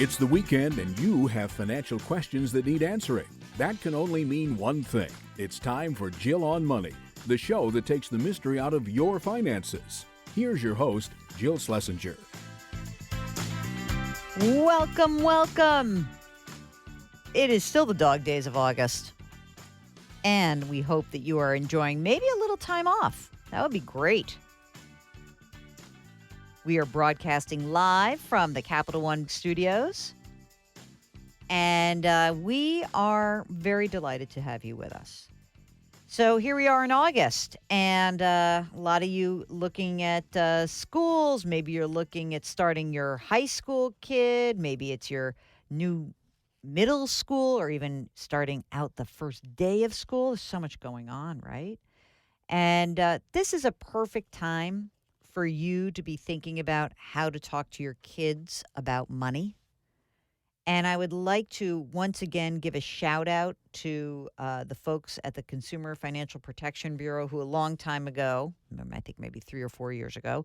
It's the weekend and you have financial questions that need answering. That can only mean one thing. It's time for Jill on Money, the show that takes the mystery out of your finances. Here's your host, Jill Schlesinger. Welcome, welcome. It is still the dog days of August. And we hope that you are enjoying maybe a little time off. That would be great. We are broadcasting live from the Capital One studios. And we are very delighted to have you with us. So here we are in August. And a lot of you looking at schools. Maybe you're looking at starting your high school kid. Maybe it's your new middle school or even starting out the first day of school. There's so much going on, right? And this is a perfect time for you to be thinking about how to talk to your kids about money. And I would like to once again give a shout out to the folks at the Consumer Financial Protection Bureau who a long time ago, I think maybe 3 or 4 years ago,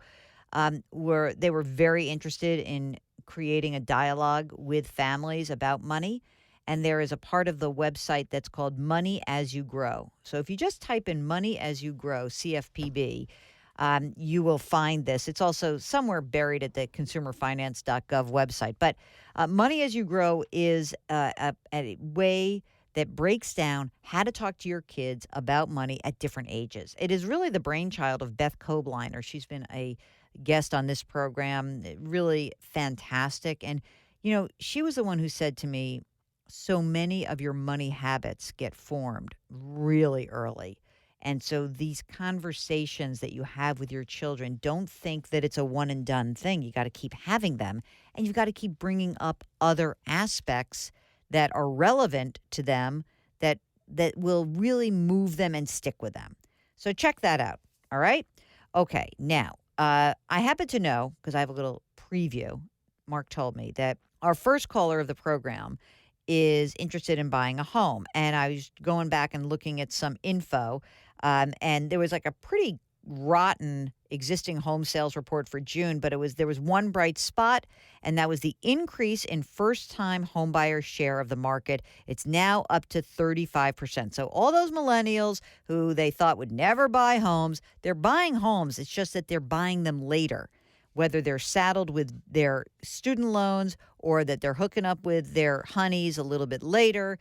were very interested in creating a dialogue with families about money. And there is a part of the website that's called Money As You Grow. So if you just type in Money As You Grow, CFPB, you will find this. It's also somewhere buried at the consumerfinance.gov website. But Money As You Grow is a way that breaks down how to talk to your kids about money at different ages. It is really the brainchild of Beth Kobliner. She's been a guest on this program, really fantastic. And, you know, she was the one who said to me, so many of your money habits get formed really early. And so these conversations that you have with your children, don't think that it's a one and done thing. You got to keep having them, and you've got to keep bringing up other aspects that are relevant to them that will really move them and stick with them. So check that out. All right. Okay. Now, I happen to know, because I have a little preview, Mark told me that our first caller of the program is interested in buying a home. And I was going back and looking at some info, and there was like a pretty rotten existing home sales report for June, but there was one bright spot, and that was the increase in first-time homebuyer share of the market. It's now up to 35%. So all those millennials who they thought would never buy homes, they're buying homes. It's just that they're buying them later, whether they're saddled with their student loans or that they're hooking up with their honeys a little bit later.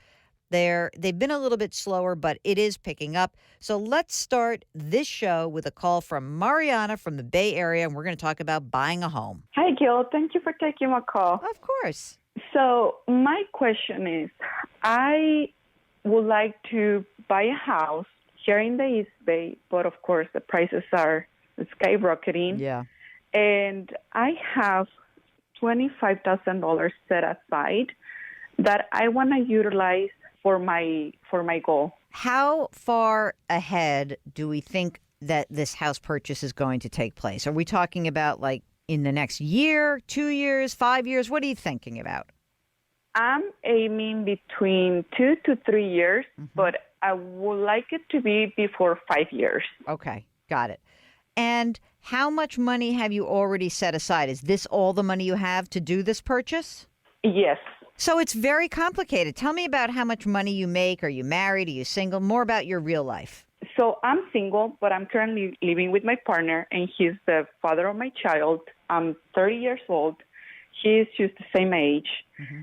They've been a little bit slower, but it is picking up. So let's start this show with a call from Mariana from the Bay Area, and we're going to talk about buying a home. Hi, Gil. Thank you for taking my call. Of course. So my question is, I would like to buy a house here in the East Bay, but of course the prices are skyrocketing. Yeah. And I have $25,000 set aside that I want to utilize for my goal. How far ahead do we think that this house purchase is going to take place? Are we talking about like in the next year, 2 years, 5 years? What are you thinking about? I'm aiming between 2 to 3 years, but I would like it to be before 5 years. Okay, got it. And how much money have you already set aside? Is this all the money you have to do this purchase? Yes. So it's very complicated. Tell me about how much money you make. Are you married? Are you single? More about your real life. So I'm single, but I'm currently living with my partner, and he's the father of my child. I'm 30 years old. He's just the same age,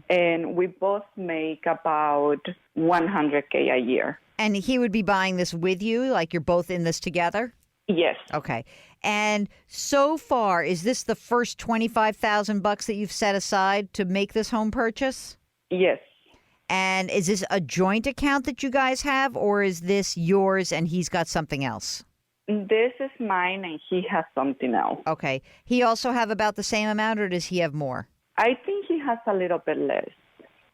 and we both make about $100K a year. And he would be buying this with you? Like you're both in this together? Yes. Okay. And so far, is this the first $25,000 that you've set aside to make this home purchase? Yes. And is this a joint account that you guys have, or is this yours and he's got something else? This is mine, and he has something else. Okay. He also have about the same amount, or does he have more? I think he has a little bit less.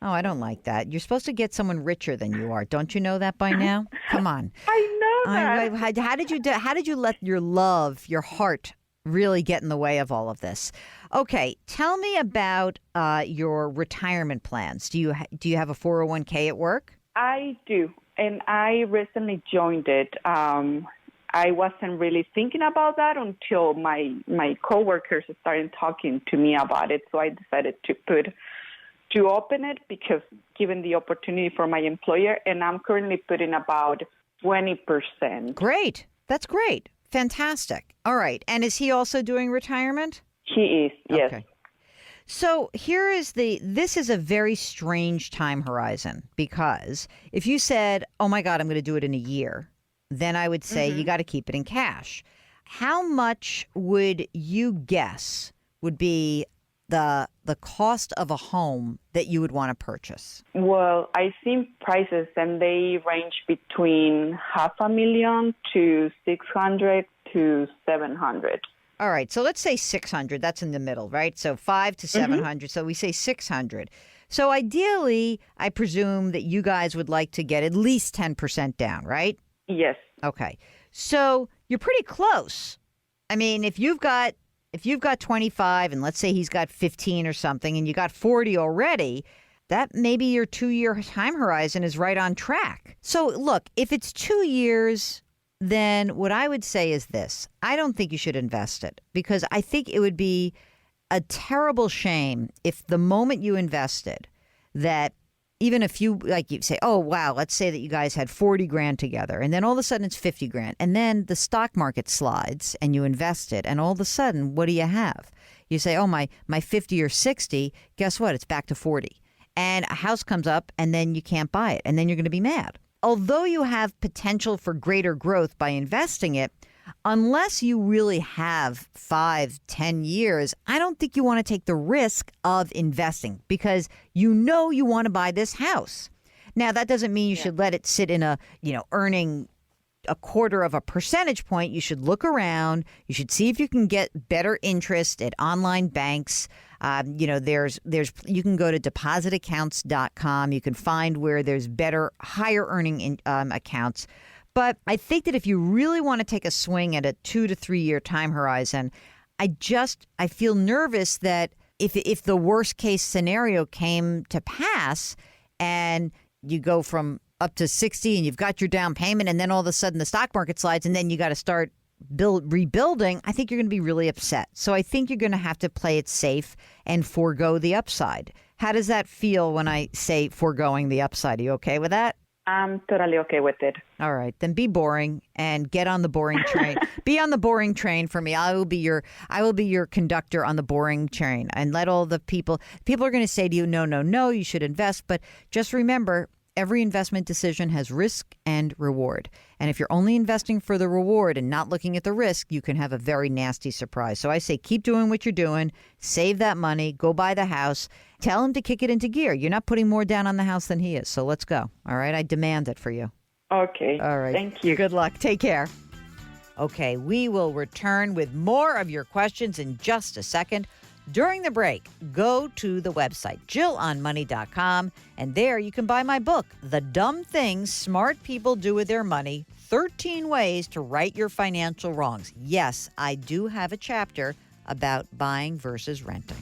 Oh, I don't like that. You're supposed to get someone richer than you are. Don't you know that by now? Come on. I know that. How did you let your love, your heart, really get in the way of all of this? Okay, tell me about your retirement plans. Do you have a 401k at work? I do, and I recently joined it. I wasn't really thinking about that until my coworkers started talking to me about it. So I decided to put to open it because given the opportunity for my employer, and I'm currently putting about 20%. Great. That's great. Fantastic. All right. And is he also doing retirement? He is, yes. Okay. So this is a very strange time horizon because if you said, oh my God, I'm going to do it in a year, then I would say you got to keep it in cash. How much would you guess would be the cost of a home that you would want to purchase? Well, I've seen prices and they range between $500,000 to $600 to $700. All right. So let's say 600. That's in the middle, right? So 5 to 700. So we say 600. So ideally, I presume that you guys would like to get at least 10% down, right? Yes. Okay. So you're pretty close. I mean, if you've got 25 and let's say he's got 15 or something and you got 40 already, that maybe your 2-year time horizon is right on track. So look, if it's 2 years, then what I would say is this. I don't think you should invest it because I think it would be a terrible shame if the moment you invested that even if you, like you say, oh, wow, let's say that you guys had 40 grand together and then all of a sudden it's 50 grand and then the stock market slides and you invest it and all of a sudden, what do you have? You say, oh, my 50 or 60, guess what? It's back to 40. And a house comes up and then you can't buy it and then you're going to be mad. Although you have potential for greater growth by investing it, unless you really have 5-10 years, I don't think you want to take the risk of investing because you know you want to buy this house. Now, that doesn't mean you should let it sit in earning a quarter of a percentage point. You should look around. You should see if you can get better interest at online banks. There's you can go to depositaccounts.com. You can find where there's better, higher earning accounts. But I think that if you really want to take a swing at a 2 to 3 year time horizon, I feel nervous that if the worst case scenario came to pass and you go from up to 60 and you've got your down payment and then all of a sudden the stock market slides and then you got to start rebuilding, I think you're going to be really upset. So I think you're going to have to play it safe and forego the upside. How does that feel when I say foregoing the upside? Are you okay with that? I'm totally okay with it. All right, then be boring and get on the boring train. Be on the boring train for me. I will be your conductor on the boring train and let all the people are going to say to you, no, you should invest. But just remember, every investment decision has risk and reward. And if you're only investing for the reward and not looking at the risk, you can have a very nasty surprise. So I say keep doing what you're doing, save that money, go buy the house, tell him to kick it into gear. You're not putting more down on the house than he is. So let's go. All right. I demand it for you. Okay. All right. Thank you. Good luck. Take care. Okay. We will return with more of your questions in just a second. During the break, go to the website, JillOnMoney.com, and there you can buy my book, The Dumb Things Smart People Do With Their Money, 13 Ways to Right Your Financial Wrongs. Yes, I do have a chapter about buying versus renting.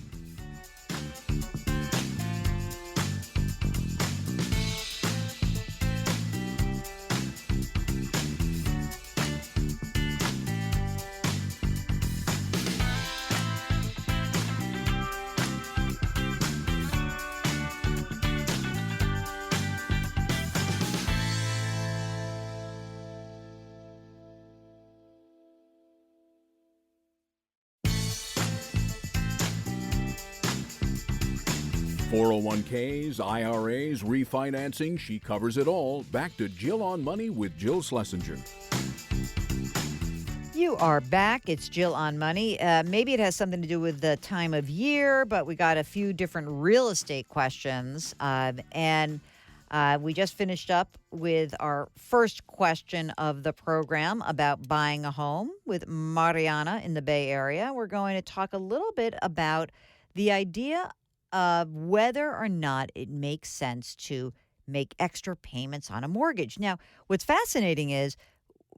.401ks, IRAs, refinancing, she covers it all. Back to Jill on Money with Jill Schlesinger. You are back. It's Jill on Money. Maybe it has something to do with the time of year, but we got a few different real estate questions. And we just finished up with our first question of the program about buying a home with Mariana in the Bay Area. We're going to talk a little bit about the idea of whether or not it makes sense to make extra payments on a mortgage. Now, what's fascinating is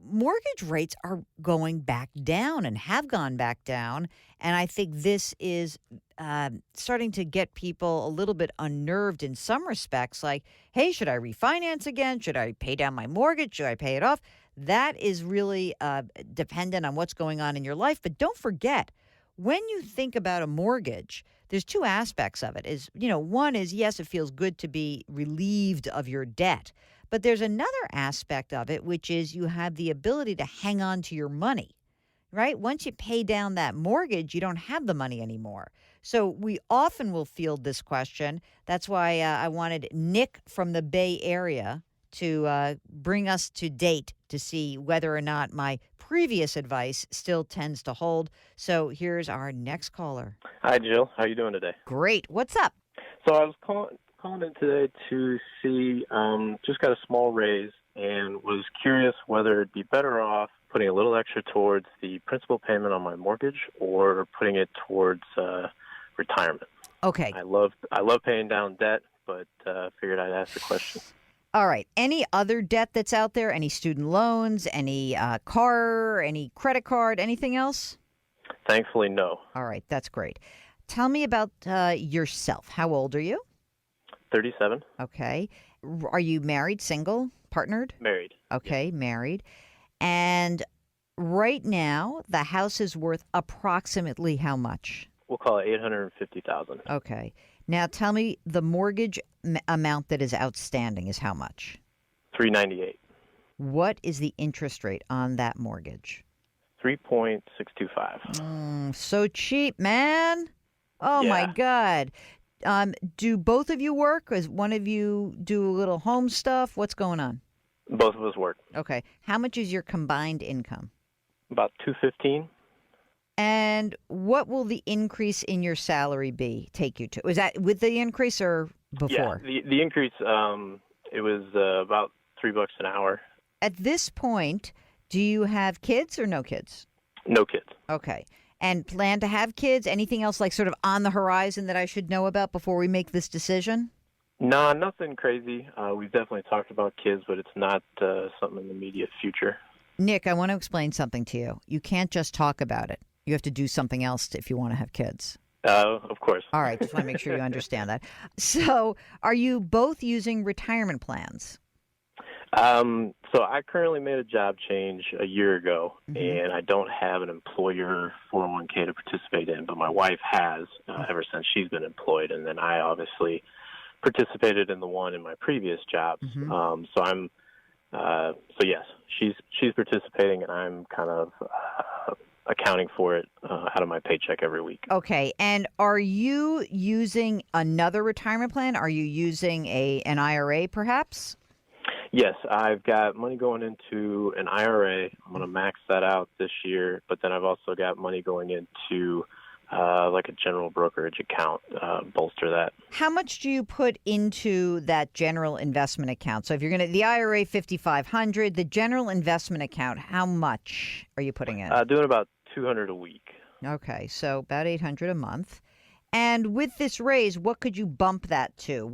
mortgage rates are going back down and have gone back down. And I think this is starting to get people a little bit unnerved in some respects. Like, hey, should I refinance again? Should I pay down my mortgage? Should I pay it off? That is really dependent on what's going on in your life. But don't forget, when you think about a mortgage, there's two aspects of it. One is, yes, it feels good to be relieved of your debt. But there's another aspect of it, which is you have the ability to hang on to your money, right? Once you pay down that mortgage, you don't have the money anymore. So we often will field this question. That's why I wanted Nick from the Bay Area to bring us to date to see whether or not my previous advice still tends to hold. So here's our next caller. Hi, Jill. How you doing today? Great. What's up? So I was calling in today to see, just got a small raise and was curious whether it'd be better off putting a little extra towards the principal payment on my mortgage or putting it towards retirement. Okay. I love paying down debt, but figured I'd ask the question. All right. Any other debt that's out there? Any student loans? Any car? Any credit card? Anything else? Thankfully, no. All right. That's great. Tell me about yourself. How old are you? 37. Okay. Are you married, single, partnered? Married. Okay, married. And right now, the house is worth approximately how much? We'll call it $850,000. Okay. Now tell me the mortgage amount that is outstanding is how much? $398. What is the interest rate on that mortgage? 3.625. So cheap, man. Oh, Yeah. my God. Do both of you work? Does one of you do a little home stuff? What's going on? Both of us work. Okay. How much is your combined income? About $215. And what will the increase in your salary take you to? Was that with the increase or before? Yeah, the increase, it was about $3 an hour. At this point, do you have kids or no kids? No kids. Okay. And plan to have kids? Anything else like sort of on the horizon that I should know about before we make this decision? No, nothing crazy. We've definitely talked about kids, but it's not something in the immediate future. Nick, I want to explain something to you. You can't just talk about it. You have to do something else if you want to have kids. Of course. All right. Just want to make sure you understand that. So are you both using retirement plans? So I currently made a job change a year ago, and I don't have an employer 401k to participate in, but my wife has ever since she's been employed, and then I obviously participated in the one in my previous jobs. So yes, she's participating, and I'm kind of accounting for it out of my paycheck every week. Okay. And are you using another retirement plan? Are you using an IRA perhaps? Yes, I've got money going into an IRA. I'm going to max that out this year, but then I've also got money going into like a general brokerage account, bolster that. How much do you put into that general investment account? So if you're going to, the IRA 5,500, the general investment account, how much are you putting in? Doing about $200 a week. Okay, so about $800 a month. And with this raise, what could you bump that to?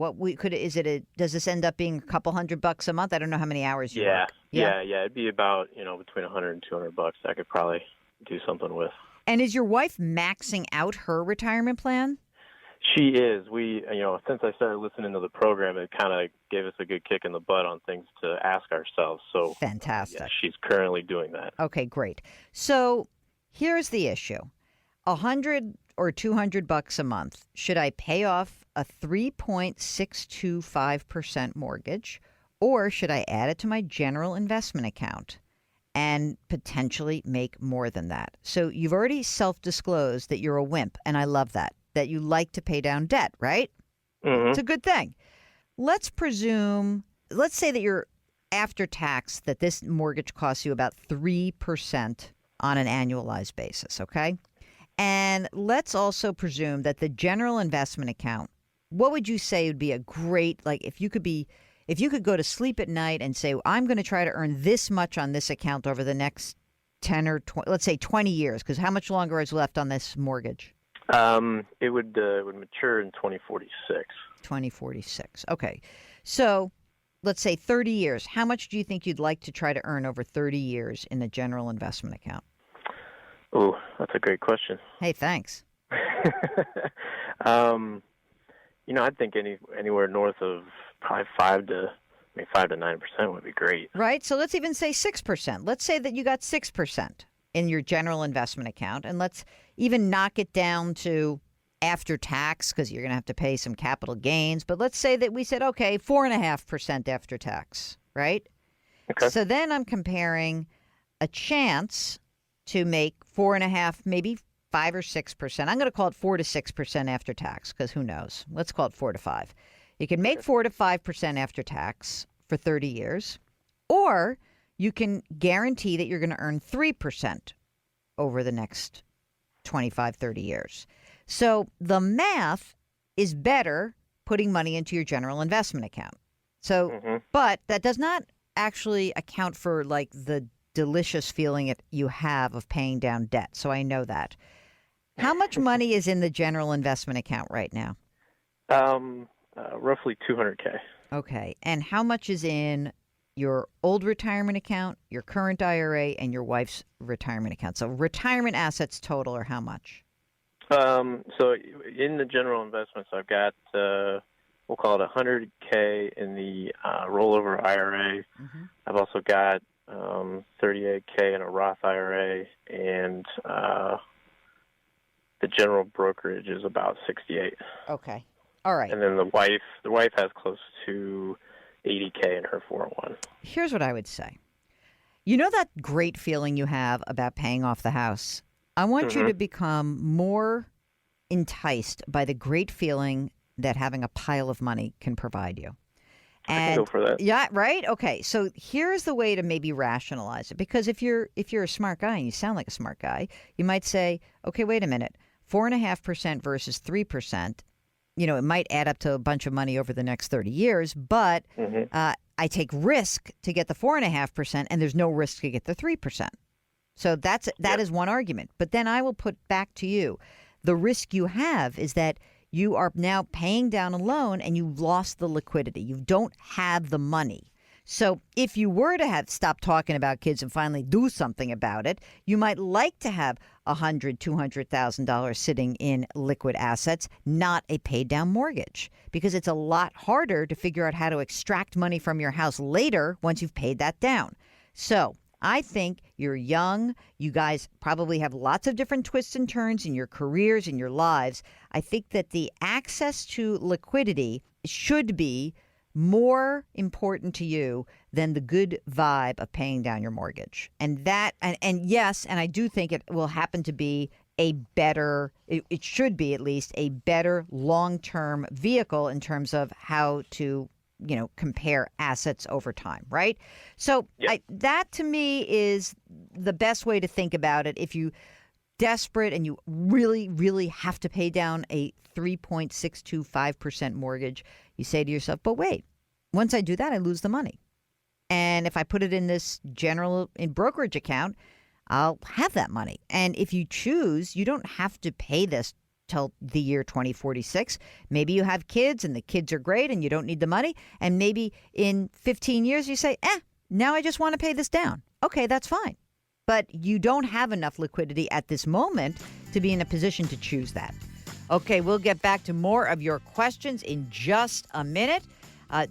Does this end up being a couple $100 a month? I don't know how many hours you work. Yeah. It'd be about, between $100 and $200 I could probably do something with. And is your wife maxing out her retirement plan? She is. We, since I started listening to the program, it kind of gave us a good kick in the butt on things to ask ourselves. So fantastic. Yeah, she's currently doing that. Okay, great. So here's the issue: $100 or $200 a month. Should I pay off a 3.625% mortgage, or should I add it to my general investment account and potentially make more than that? So you've already self-disclosed that you're a wimp, and I love that you like to pay down debt, right? Mm-hmm. It's a good thing. Let's say that you're after tax, that this mortgage costs you about 3% on an annualized basis, okay? And let's also presume that the general investment account, what would you say would be a great, like if you could go to sleep at night and say, I'm going to try to earn this much on this account over the next 10 or 20, let's say 20 years, because how much longer is left on this mortgage? It would mature in 2046. 2046. Okay. So let's say 30 years. How much do you think you'd like to try to earn over 30 years in a general investment account? Oh, that's a great question. Hey, thanks. I'd think anywhere north of probably 5 to 9% would be great. Right. So let's even say 6%. Let's say that you got 6%. in your general investment account, and let's even knock it down to after tax, because you're going to have to pay some capital gains. But let's say that we said, okay, 4.5% after tax, right? Okay. So then I'm comparing a chance to make 4.5%, maybe 5 or 6%. I'm going to call it 4 to 6% after tax, because who knows? Let's call it 4 to 5. You can make 4 to 5% after tax for 30 years, or you can guarantee that you're going to earn 3% over the next 25, 30 years. So the math is better putting money into your general investment account. So, but that does not actually account for like the delicious feeling you have of paying down debt. So I know that. How much money is in the general investment account right now? Roughly $200K. Okay. And how much is in your old retirement account, your current IRA, and your wife's retirement account? So retirement assets total are how much? So in the general investments, I've got, we'll call it $100K in the rollover IRA. I've also got $38K in a Roth IRA, and the general brokerage is about $68. Okay. All right. And then the wife has close to $80K in her 401. Here's what I would say. You know that great feeling you have about paying off the house? I want you to become more enticed by the great feeling that having a pile of money can provide you. I can go for that. Yeah, right? Okay. So here's the way to maybe rationalize it. Because if you're a smart guy, and you sound like a smart guy, you might say, okay, wait a minute, 4.5% versus 3%. You know, it might add up to a bunch of money over the next 30 years, but I take risk to get the 4.5%, and there's no risk to get the 3%. So that is one argument. But then I will put back to you, the risk you have is that you are now paying down a loan and you've lost the liquidity. You don't have the money. So if you were to have stopped talking about kids and finally do something about it, you might like to have $100,000, $200,000 sitting in liquid assets, not a paid down mortgage, because it's a lot harder to figure out how to extract money from your house later once you've paid that down. So I think you're young. You guys probably have lots of different twists and turns in your careers, in your lives. I think that the access to liquidity should be more important to you than the good vibe of paying down your mortgage. And that, and yes, and I do think it will happen to be a better, it should be at least a better long-term vehicle in terms of how to, you know, compare assets over time, right? So that to me is the best way to think about it. If you desperate and you really, really have to pay down a 3.625% mortgage, you say to yourself, but wait, once I do that, I lose the money. And if I put it in this brokerage account, I'll have that money. And if you choose, you don't have to pay this till the year 2046. Maybe you have kids and the kids are great and you don't need the money. And maybe in 15 years you say, now I just want to pay this down. Okay, that's fine. But you don't have enough liquidity at this moment to be in a position to choose that. Okay, we'll get back to more of your questions in just a minute.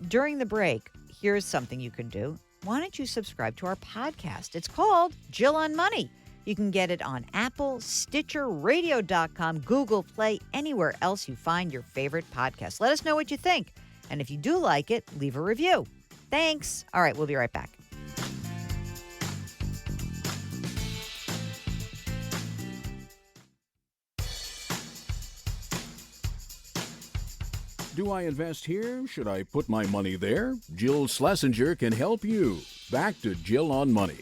During the break, here's something you can do. Why don't you subscribe to our podcast? It's called Jill on Money. You can get it on Apple, Stitcher, Radio.com, Google Play, anywhere else you find your favorite podcast. Let us know what you think. And if you do like it, leave a review. Thanks. All right, we'll be right back. Do I invest here? Should I put my money there? Jill Schlesinger can help you. Back to Jill on Money.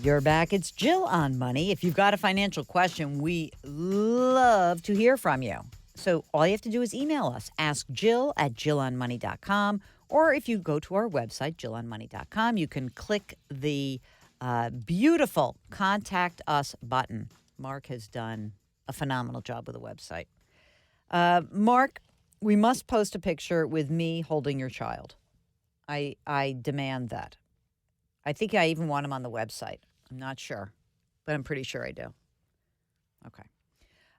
You're back. It's Jill on Money. If you've got a financial question, we love to hear from you. So all you have to do is email us. Ask Jill at jillonmoney.com. Or if you go to our website, jillonmoney.com, you can click the beautiful Contact Us button. Mark has done a phenomenal job with the website. Mark, we must post a picture with me holding your child. I demand that. I think I even want him on the website. I'm not sure, but I'm pretty sure I do. Okay.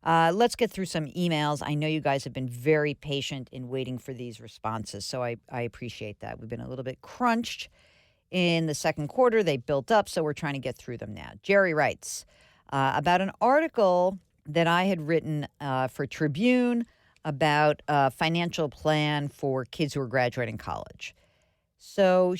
Let's get through some emails. I know you guys have been very patient in waiting for these responses, so I appreciate that. We've been a little bit crunched In the second quarter, they built up, so we're trying to get through them now. Jerry writes about an article that I had written for Tribune about a financial plan for kids who are graduating college. So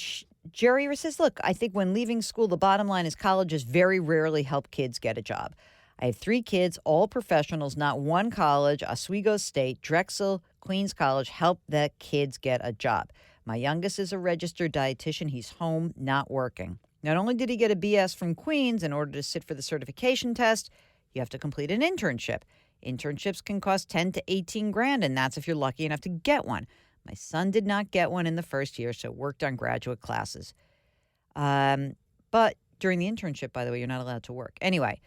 Jerry says, look, I think when leaving school, the bottom line is colleges very rarely help kids get a job. I have 3 kids, all professionals, not one college, Oswego State, Drexel, Queens College, help the kids get a job. My youngest is a registered dietitian. He's home, not working. Not only did he get a BS from Queens, in order to sit for the certification test, you have to complete an internship. Internships can cost 10 to 18 grand, and that's if you're lucky enough to get one. My son did not get one in the first year, so worked on graduate classes. But during the internship, by the way, you're not allowed to work. Anyway,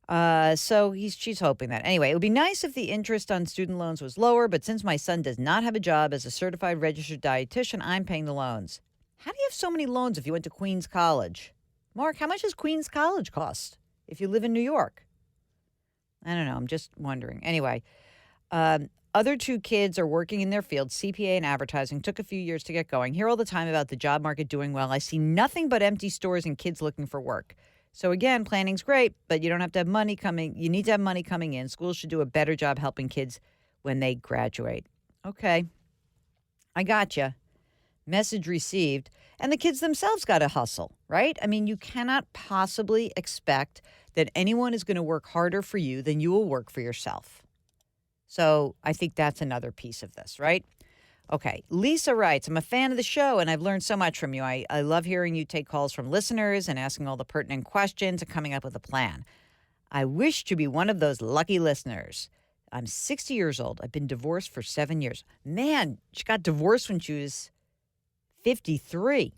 so she's hoping that. Anyway, it would be nice if the interest on student loans was lower, but since my son does not have a job as a certified registered dietitian, I'm paying the loans. How do you have so many loans if you went to Queens College? Mark, how much does Queens College cost if you live in New York? I don't know. I'm just wondering. Anyway, other 2 kids are working in their field, CPA and advertising. Took a few years to get going. Hear all the time about the job market doing well. I see nothing but empty stores and kids looking for work. So again, planning's great, but you don't have to have money coming. You need to have money coming in. Schools should do a better job helping kids when they graduate. Okay. I gotcha. Message received. And the kids themselves got to hustle, right? I mean, you cannot possibly expect that anyone is going to work harder for you than you will work for yourself. So I think that's another piece of this, right? Okay. Lisa writes, I'm a fan of the show, and I've learned so much from you. I love hearing you take calls from listeners and asking all the pertinent questions and coming up with a plan. I wish to be one of those lucky listeners. I'm 60 years old. I've been divorced for 7 years. Man, she got divorced when she was 53.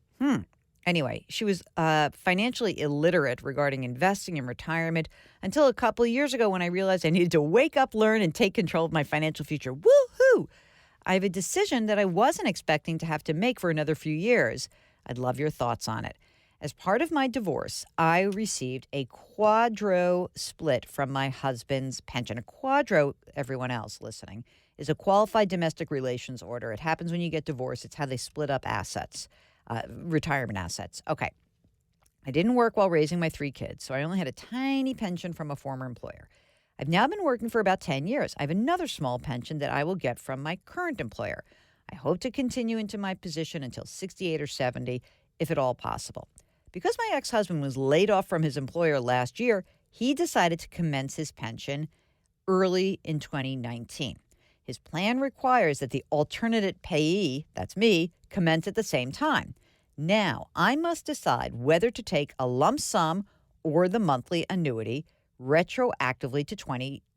Anyway, she was financially illiterate regarding investing and retirement until a couple of years ago when I realized I needed to wake up, learn, and take control of my financial future. Woohoo! I have a decision that I wasn't expecting to have to make for another few years. I'd love your thoughts on it. As part of my divorce, I received a quadro split from my husband's pension. A quadro, everyone else listening, is a qualified domestic relations order. It happens when you get divorced. It's how they split up assets. Retirement assets. Okay. I didn't work while raising my 3 kids, so I only had a tiny pension from a former employer. I've now been working for about 10 years. I have another small pension that I will get from my current employer. I hope to continue into my position until 68 or 70, if at all possible. Because my ex-husband was laid off from his employer last year, he decided to commence his pension early in 2019. His plan requires that the alternate payee, that's me, commence at the same time. Now, I must decide whether to take a lump sum or the monthly annuity retroactively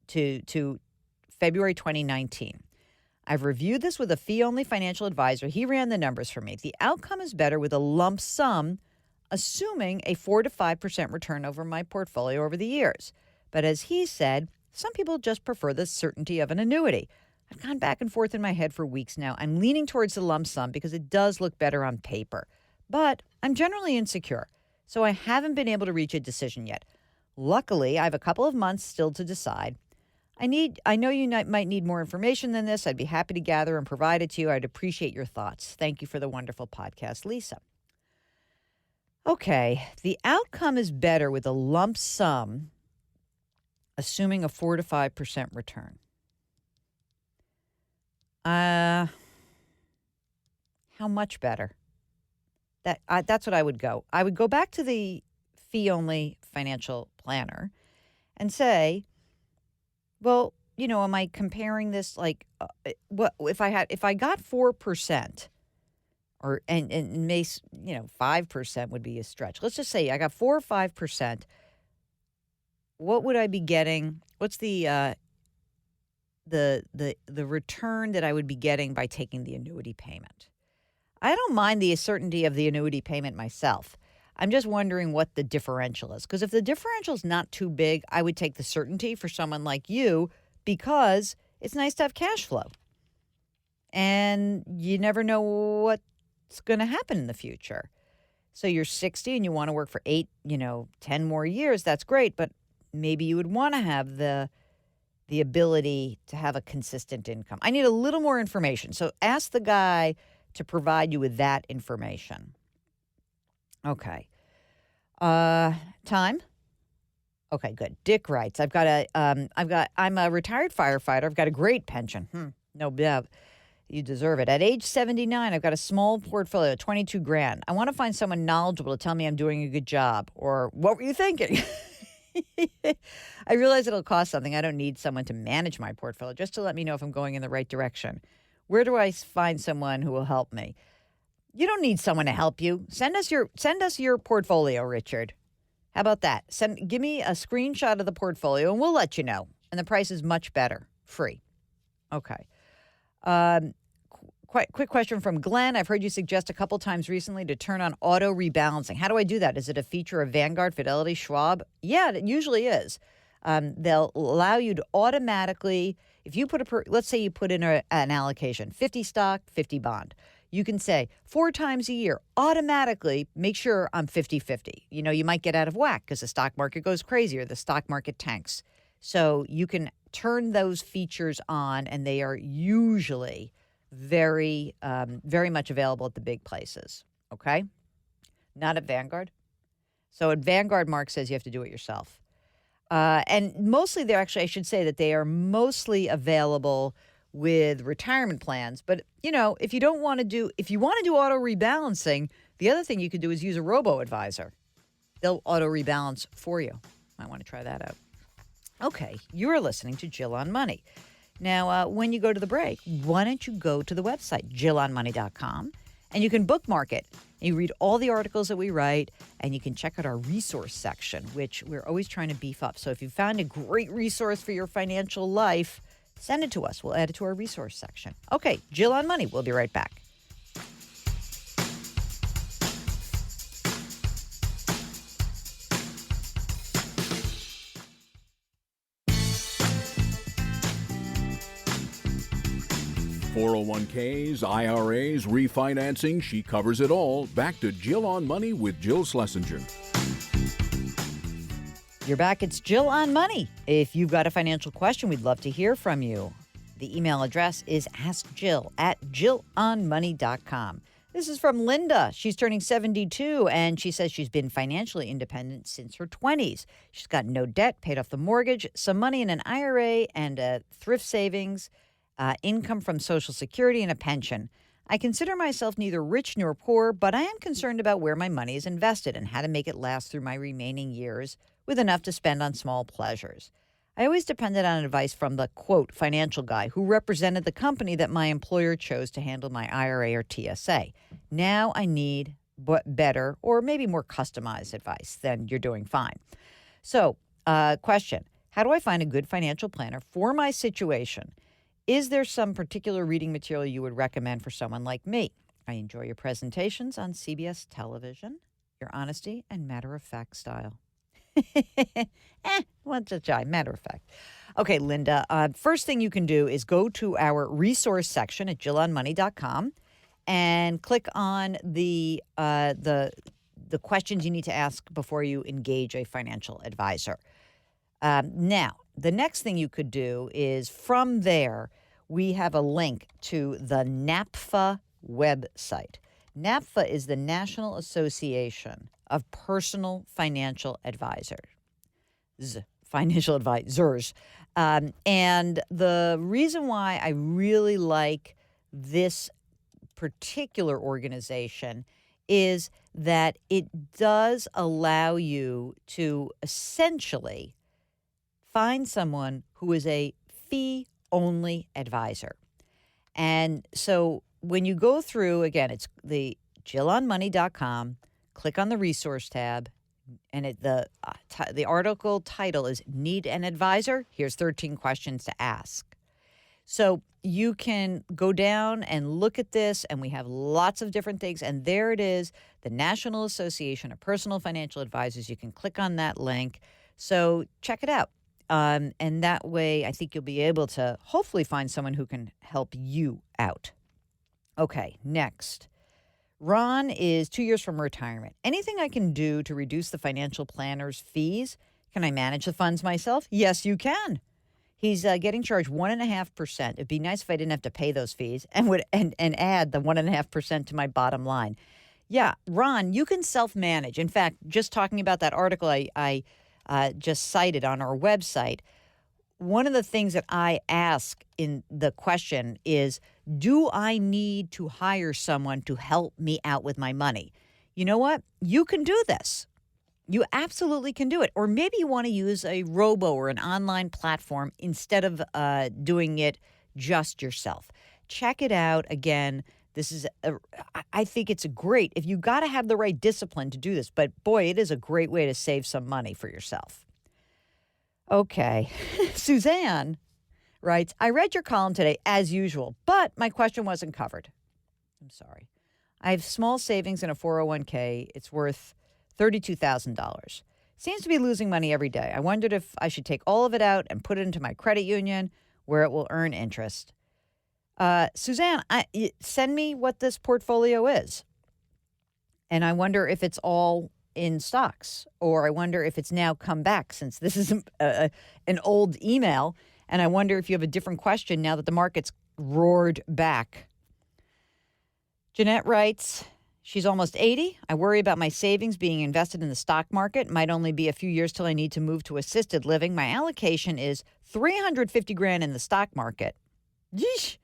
to February 2019. I've reviewed this with a fee-only financial advisor. He ran the numbers for me. The outcome is better with a lump sum, assuming a 4 to 5% return over my portfolio over the years. But as he said, some people just prefer the certainty of an annuity. I've gone back and forth in my head for weeks now. I'm leaning towards the lump sum because it does look better on paper. But I'm generally insecure, so I haven't been able to reach a decision yet. Luckily, I have a couple of months still to decide. I know you might need more information than this. I'd be happy to gather and provide it to you. I'd appreciate your thoughts. Thank you for the wonderful podcast, Lisa. Okay, the outcome is better with a lump sum, assuming a 4 to 5% return. How much better? That's what I would go. I would go back to the fee-only financial planner and say, well, am I comparing this like what if I got 4% and 5% would be a stretch. Let's just say I got 4 or 5%. What would I be getting? What's the return that I would be getting by taking the annuity payment? I don't mind the certainty of the annuity payment myself. I'm just wondering what the differential is. Because if the differential is not too big, I would take the certainty for someone like you because it's nice to have cash flow. And you never know what's going to happen in the future. So you're 60 and you want to work for 8, 10 more years. That's great. But maybe you would want to have the ability to have a consistent income. I need a little more information. So ask the guy to provide you with that information. Okay. Time? Okay, good. Dick writes, I'm a retired firefighter. I've got a great pension. No doubt. You deserve it. At age 79, I've got a small portfolio, 22 grand. I want to find someone knowledgeable to tell me I'm doing a good job. Or what were you thinking? I realize it'll cost something. I don't need someone to manage my portfolio, just to let me know if I'm going in the right direction. Where do I find someone who will help me? You don't need someone to help you. Send us your portfolio, Richard. How about that? Give me a screenshot of the portfolio and we'll let you know. And the price is much better. Free. Okay. Quick question from Glenn. I've heard you suggest a couple times recently to turn on auto rebalancing. How do I do that? Is it a feature of Vanguard, Fidelity, Schwab? Yeah, it usually is. They'll allow you to automatically, if you let's say you put in an allocation, 50 stock, 50 bond. You can say 4 times a year, automatically make sure I'm 50-50. You know, you might get out of whack because the stock market goes crazy or the stock market tanks. So you can turn those features on, and they are usually very, very much available at the big places, okay? Not at Vanguard. So at Vanguard, Mark says you have to do it yourself. And mostly I should say that they are mostly available with retirement plans. But, you know, if you want to do auto rebalancing, the other thing you could do is use a robo-advisor. They'll auto rebalance for you. Might want to try that out. Okay, you are listening to Jill on Money. Now, when you go to the break, why don't you go to the website, jillonmoney.com, and you can bookmark it. And you read all the articles that we write, and you can check out our resource section, which we're always trying to beef up. So if you found a great resource for your financial life, send it to us. We'll add it to our resource section. Okay, Jill on Money. We'll be right back. (401ks, IRAs, refinancing, she covers it all. Back to Jill on Money with Jill Schlesinger. You're back. It's Jill on Money. If you've got a financial question, we'd love to hear from you. The email address is askjill@jillonmoney.com. This is from Linda. She's turning 72, and she says she's been financially independent since her 20s. She's got no debt, paid off the mortgage, some money in an IRA and a thrift savings, income from Social Security, and a pension. I consider myself neither rich nor poor, but I am concerned about where my money is invested and how to make it last through my remaining years with enough to spend on small pleasures. I always depended on advice from the, quote, financial guy who represented the company that my employer chose to handle my IRA or TSA. Now I need better or maybe more customized advice. Then you're doing fine. So, question, how do I find a good financial planner for my situation? Is there some particular reading material you would recommend for someone like me? I enjoy your presentations on CBS television, your honesty and matter-of-fact style. What's a try? Matter of fact. Okay, Linda, first thing you can do is go to our resource section at jillonmoney.com and click on the questions you need to ask before you engage a financial advisor. Now, the next thing you could do is from there, we have a link to the NAPFA website. NAPFA is the National Association of Personal Financial Advisors. And the reason why I really like this particular organization is that it does allow you to essentially find someone who is a fee-only advisor. And so when you go through, again, it's the jillonmoney.com, click on the resource tab, and the article title is Need an Advisor? Here's 13 questions to ask. So you can go down and look at this, and we have lots of different things. And there it is, the National Association of Personal Financial Advisors. You can click on that link. So check it out. And that way, I think you'll be able to hopefully find someone who can help you out. Okay, next. Ron is 2 years from retirement. Anything I can do to reduce the financial planner's fees? Can I manage the funds myself? Yes, you can. He's getting charged 1.5%. It'd be nice if I didn't have to pay those fees and add the 1.5% to my bottom line. Yeah, Ron, you can self-manage. In fact, just talking about that article I just cited on our website, one of the things that I ask in the question is, do I need to hire someone to help me out with my money? You know what? You can do this. You absolutely can do it. Or maybe you want to use a robo or an online platform instead of doing it just yourself. Check it out. Again, I think it's great. If you got to have the right discipline to do this, but boy, it is a great way to save some money for yourself. Okay. Suzanne writes, I read your column today as usual, but my question wasn't covered. I'm sorry. I have small savings in a 401k. It's worth $32,000. Seems to be losing money every day. I wondered if I should take all of it out and put it into my credit union where it will earn interest. Suzanne, send me what this portfolio is. And I wonder if it's all in stocks, or I wonder if it's now come back since this is an old email. And I wonder if you have a different question now that the market's roared back. Jeanette writes, she's almost 80. I worry about my savings being invested in the stock market. Might only be a few years till I need to move to assisted living. My allocation is $350,000 in the stock market. Yeesh.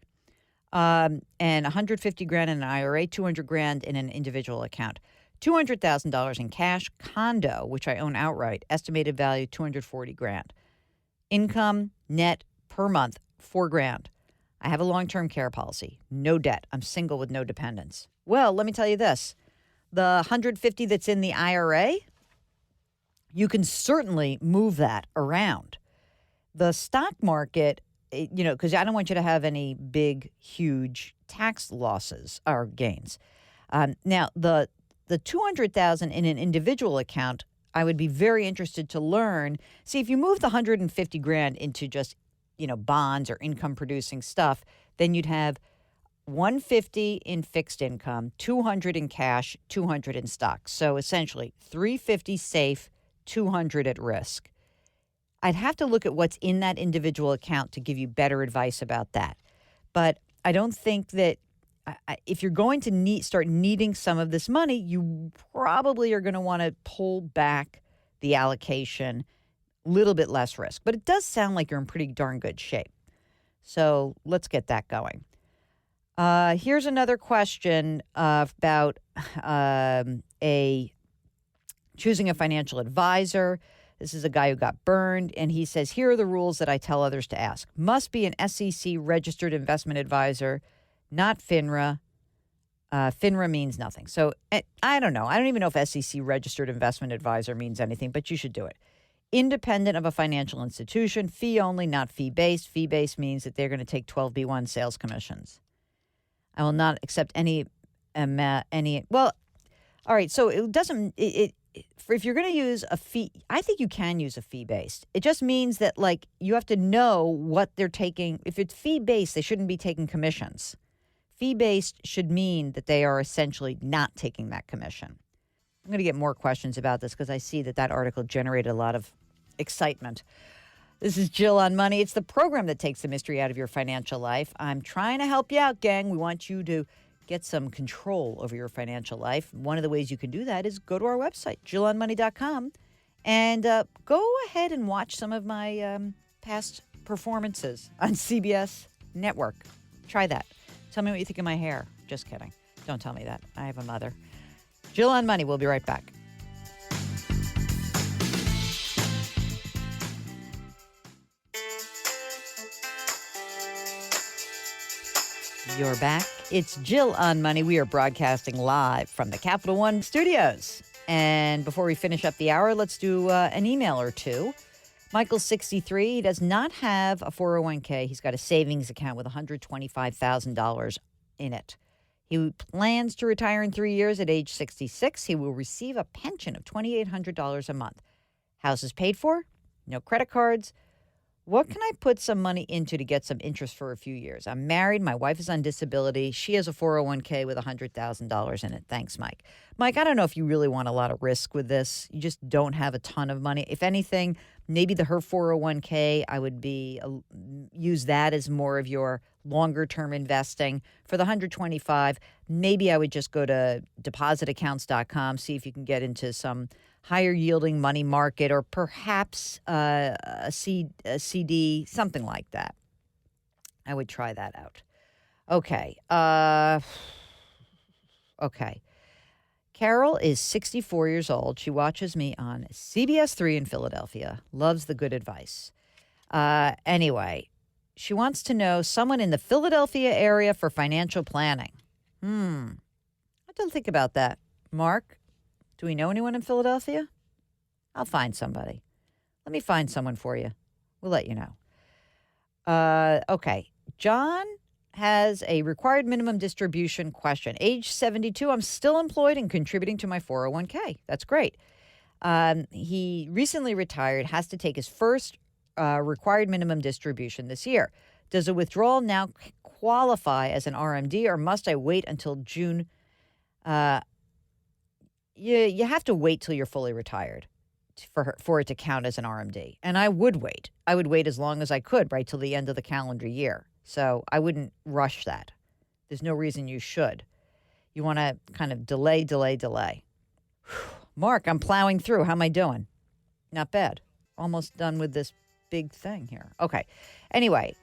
And $150,000 in an IRA, $200,000 in an individual account, $200,000 in cash, condo, which I own outright, estimated value $240,000. Income net per month $4,000. I have a long-term care policy, no debt. I'm single with no dependents. Well, let me tell you this: the $150,000 that's in the IRA, you can certainly move that around. The stock market, because I don't want you to have any big, huge tax losses or gains. Now, the $200,000 in an individual account, I would be very interested to learn. See, if you move the $150,000 into just, bonds or income-producing stuff, then you'd have $150,000 in fixed income, $200,000 in cash, $200,000 in stocks. So essentially, $350,000 safe, $200,000 at risk. I'd have to look at what's in that individual account to give you better advice about that. But I don't think that if you're going to start needing some of this money, you probably are going to want to pull back the allocation, a little bit less risk. But it does sound like you're in pretty darn good shape. So let's get that going. Here's another question about choosing a financial advisor. This is a guy who got burned, and he says, here are the rules that I tell others to ask. Must be an SEC-registered investment advisor, not FINRA. FINRA means nothing. So I don't know. I don't even know if SEC-registered investment advisor means anything, but you should do it. Independent of a financial institution, fee only, not fee-based. Fee-based means that they're going to take 12B1 sales commissions. I will not accept any. Well, all right. So it doesn't. If you're going to use a fee, I think you can use a fee-based. It just means that, you have to know what they're taking. If it's fee-based, they shouldn't be taking commissions. Fee-based should mean that they are essentially not taking that commission. I'm going to get more questions about this because I see that article generated a lot of excitement. This is Jill on Money. It's the program that takes the mystery out of your financial life. I'm trying to help you out, gang. We want you to get some control over your financial life. One of the ways you can do that is go to our website, jillonmoney.com, and go ahead and watch some of my past performances on CBS Network. Try that. Tell me what you think of my hair. Just kidding. Don't tell me that. I have a mother. Jill on Money. We'll be right back. You're back. It's Jill on Money. We are broadcasting live from the Capital One studios. And before we finish up the hour, let's do an email or two. Michael's 63. He does not have a 401k. He's got a savings account with $125,000 in it. He plans to retire in 3 years at age 66. He will receive a pension of $2,800 a month. House is paid for. No credit cards. What can I put some money into to get some interest for a few years? I'm married. My wife is on disability. She has a 401k with $100,000 in it. Thanks, Mike. Mike, I don't know if you really want a lot of risk with this. You just don't have a ton of money. If anything, maybe her 401k, I would use that as more of your longer term investing. For the 125, maybe I would just go to depositaccounts.com, see if you can get into some higher yielding money market, or perhaps a CD, something like that. I would try that out. Okay. Okay. Carol is 64 years old. She watches me on CBS 3 in Philadelphia. Loves the good advice. Anyway, she wants to know someone in the Philadelphia area for financial planning. I have to think about that. Mark? Do we know anyone in Philadelphia? I'll find somebody. Let me find someone for you. We'll let you know. Okay. John has a required minimum distribution question. Age 72, I'm still employed and contributing to my 401k. That's great. He recently retired, has to take his first required minimum distribution this year. Does a withdrawal now qualify as an RMD, or must I wait until June? You have to wait till you're fully retired for it to count as an RMD. And I would wait. I would wait as long as I could, right till the end of the calendar year. So I wouldn't rush that. There's no reason you should. You want to kind of delay. Mark, I'm plowing through. How am I doing? Not bad. Almost done with this big thing here. Okay. Anyway,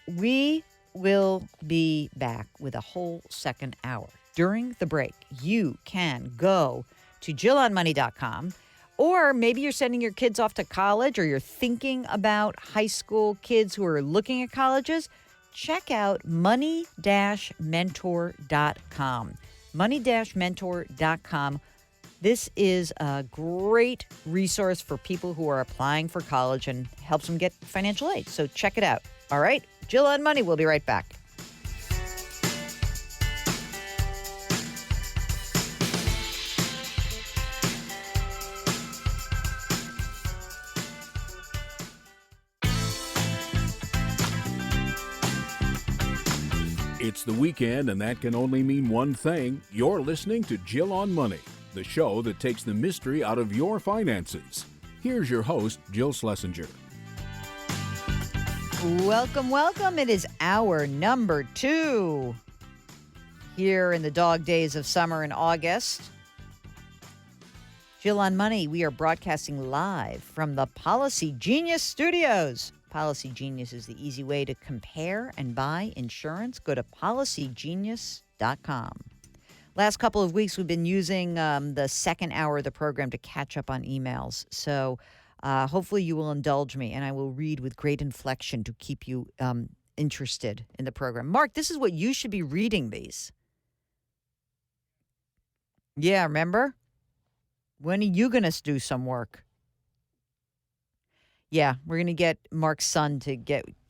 we will be back with a whole second hour. During the break, you can go to JillOnMoney.com, or maybe you're sending your kids off to college, or you're thinking about high school kids who are looking at colleges. Check out money-mentor.com. Money-mentor.com. This is a great resource for people who are applying for college and helps them get financial aid. So check it out. All right, Jill on Money. We'll be right back. It's the weekend, and that can only mean one thing. You're listening to Jill on Money, the show that takes the mystery out of your finances. Here's your host, Jill Schlesinger. Welcome, welcome. It is hour number 2 here in the dog days of summer in August. Jill on Money, we are broadcasting live from the Policy Genius Studios. Policy Genius is the easy way to compare and buy insurance. Go to policygenius.com. Last couple of weeks, we've been using the second hour of the program to catch up on emails. So hopefully you will indulge me, and I will read with great inflection to keep you interested in the program. Mark, this is what you should be reading these. Yeah, remember? When are you going to do some work? Yeah, we're going to get Mark's son to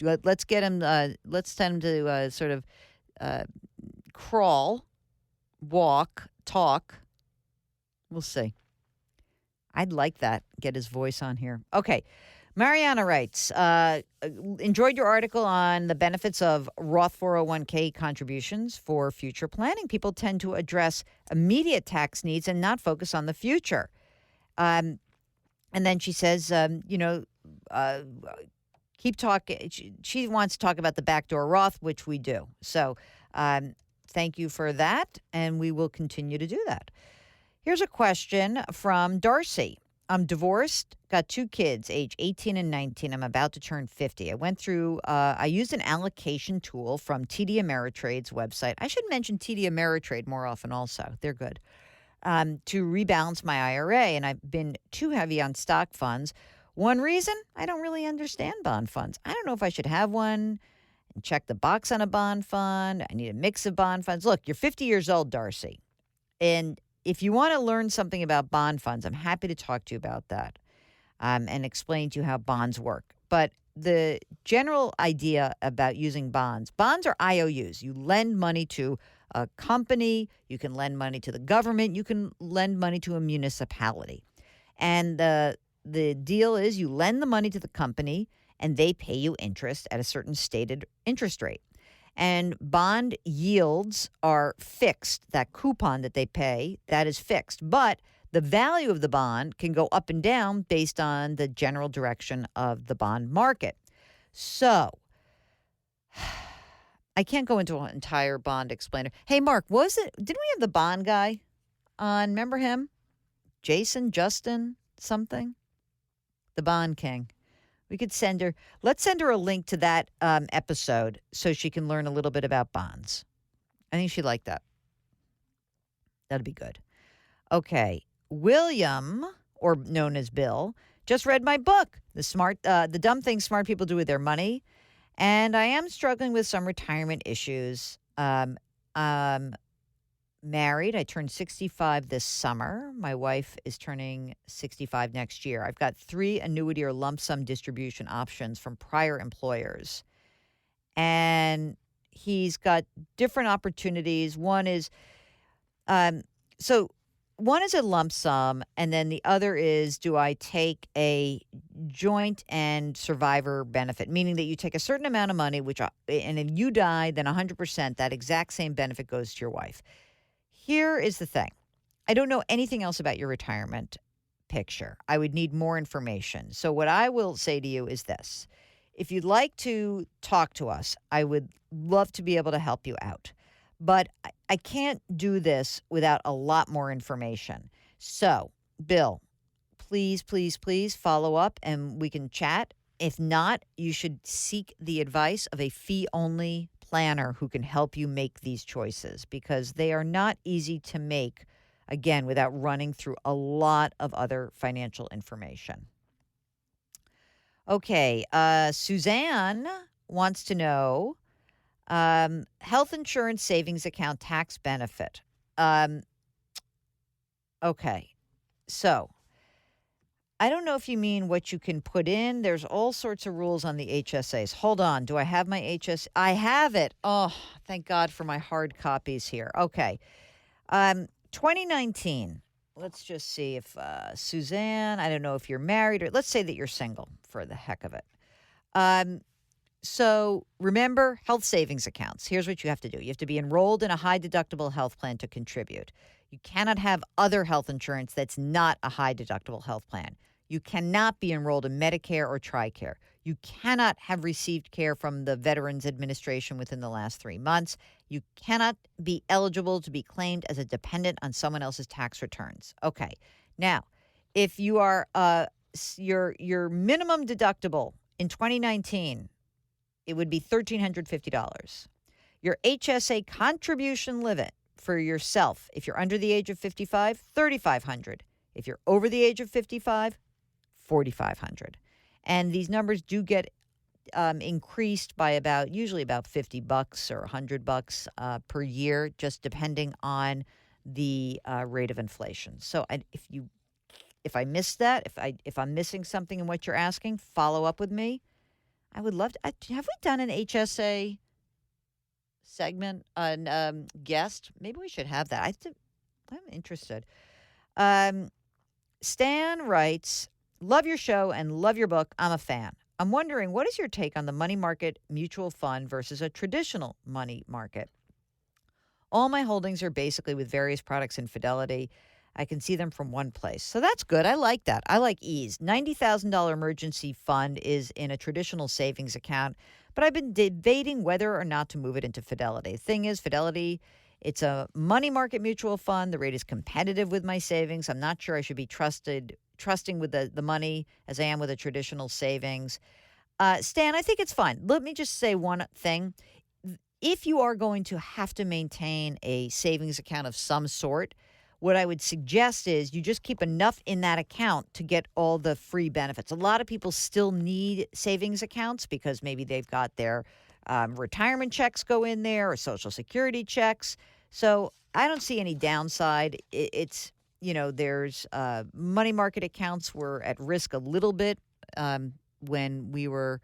let's get him, let's send him to sort of crawl, walk, talk. We'll see. I'd like that. Get his voice on here. Okay. Mariana writes, enjoyed your article on the benefits of Roth 401k contributions for future planning. People tend to address immediate tax needs and not focus on the future. And then she says, keep talking. She wants to talk about the backdoor Roth, which we do. So thank you for that, and we will continue to do that. Here's a question from Darcy. I'm divorced, got 2 kids, age 18 and 19. I'm about to turn 50. I used an allocation tool from TD Ameritrade's website. I should mention TD Ameritrade more often also. They're good. To rebalance my IRA, and I've been too heavy on stock funds. One reason, I don't really understand bond funds. I don't know if I should have one and check the box on a bond fund. I need a mix of bond funds. Look, you're 50 years old, Darcy, and if you want to learn something about bond funds, I'm happy to talk to you about that and explain to you how bonds work. But the general idea about using bonds are IOUs. You lend money to a company, you can lend money to the government, you can lend money to a municipality. And the deal is you lend the money to the company, and they pay you interest at a certain stated interest rate. And bond yields are fixed. That coupon that they pay, that is fixed. But the value of the bond can go up and down based on the general direction of the bond market. So I can't go into an entire bond explainer. Hey, Mark, didn't we have the bond guy on? Remember him? Justin, something? The Bond King. We could let's send her a link to that episode so she can learn a little bit about bonds. I think she'd like that. That'd be good. Okay. William, or known as Bill, just read my book, The Dumb Things Smart People Do with Their Money. And I am struggling with some retirement issues. Married. I turned 65 this summer. My wife is turning 65 next year. I've got 3 annuity or lump sum distribution options from prior employers. And he's got different opportunities. One is a lump sum, and then the other is, do I take a joint and survivor benefit, meaning that you take a certain amount of money, and if you die, then 100%, that exact same benefit goes to your wife. Here is the thing. I don't know anything else about your retirement picture. I would need more information. So what I will say to you is this. If you'd like to talk to us, I would love to be able to help you out. But I can't do this without a lot more information. So, Bill, please, please, please follow up and we can chat. If not, you should seek the advice of a fee-only planner who can help you make these choices, because they are not easy to make, again, without running through a lot of other financial information. Okay, Suzanne wants to know health insurance savings account tax benefit. Okay, so I don't know if you mean what you can put in. There's all sorts of rules on the HSAs. Hold on. Do I have my HSA? I have it. Oh, thank God for my hard copies here. Okay. 2019. Let's just see if Suzanne, I don't know if you're married, or let's say that you're single for the heck of it. So remember, health savings accounts. Here's what you have to do. You have to be enrolled in a high deductible health plan to contribute. You cannot have other health insurance that's not a high deductible health plan. You cannot be enrolled in Medicare or TRICARE. You cannot have received care from the Veterans Administration within the last 3 months. You cannot be eligible to be claimed as a dependent on someone else's tax returns. Okay. Now, if you are your minimum deductible in 2019, it would be $1,350. Your HSA contribution limit for yourself, if you're under the age of 55, $3,500. If you're over the age of 55, $4,500. And these numbers do get increased by usually about $50 or $100 per year, just depending on the rate of inflation. So if I missed that, if I'm missing something in what you're asking, follow up with me. I would love to. Have we done an HSA segment, guest? Maybe we should have that. I'm interested. Stan writes, love your show and love your book. I'm a fan. I'm wondering, what is your take on the money market mutual fund versus a traditional money market? All my holdings are basically with various products in Fidelity. I can see them from one place. So that's good. I like that. I like ease. $90,000 emergency fund is in a traditional savings account, but I've been debating whether or not to move it into Fidelity. The thing is, Fidelity, it's a money market mutual fund. The rate is competitive with my savings. I'm not sure I should be trusting with the money as I am with a traditional savings. Stan, I think it's fine. Let me just say one thing. If you are going to have to maintain a savings account of some sort, what I would suggest is you just keep enough in that account to get all the free benefits. A lot of people still need savings accounts because maybe they've got their retirement checks go in there or Social Security checks. So I don't see any downside. It's, there's money market accounts were at risk a little bit when we were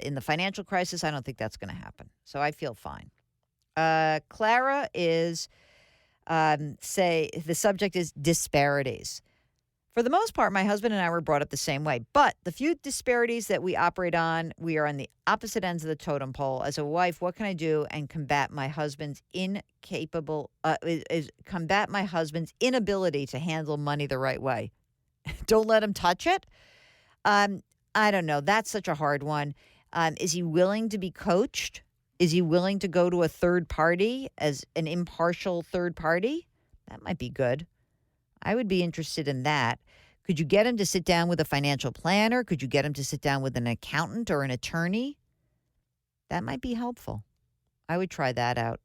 in the financial crisis. I don't think that's going to happen. So I feel fine. Clara is... say the subject is disparities. For the most part, my husband and I were brought up the same way. But the few disparities that we operate on, we are on the opposite ends of the totem pole. As a wife, what can I do and combat my husband's combat my husband's inability to handle money the right way? Don't let him touch it. I don't know. That's such a hard one. Is he willing to be coached? Is he willing to go to a third party as an impartial third party? That might be good. I would be interested in that. Could you get him to sit down with a financial planner? Could you get him to sit down with an accountant or an attorney? That might be helpful. I would try that out.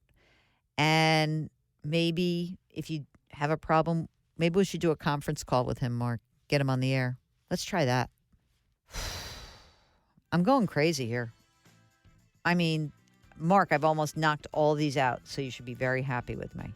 And maybe if you have a problem, maybe we should do a conference call with him, Mark. Get him on the air. Let's try that. I'm going crazy here. I mean, Mark, I've almost knocked all these out, so you should be very happy with me.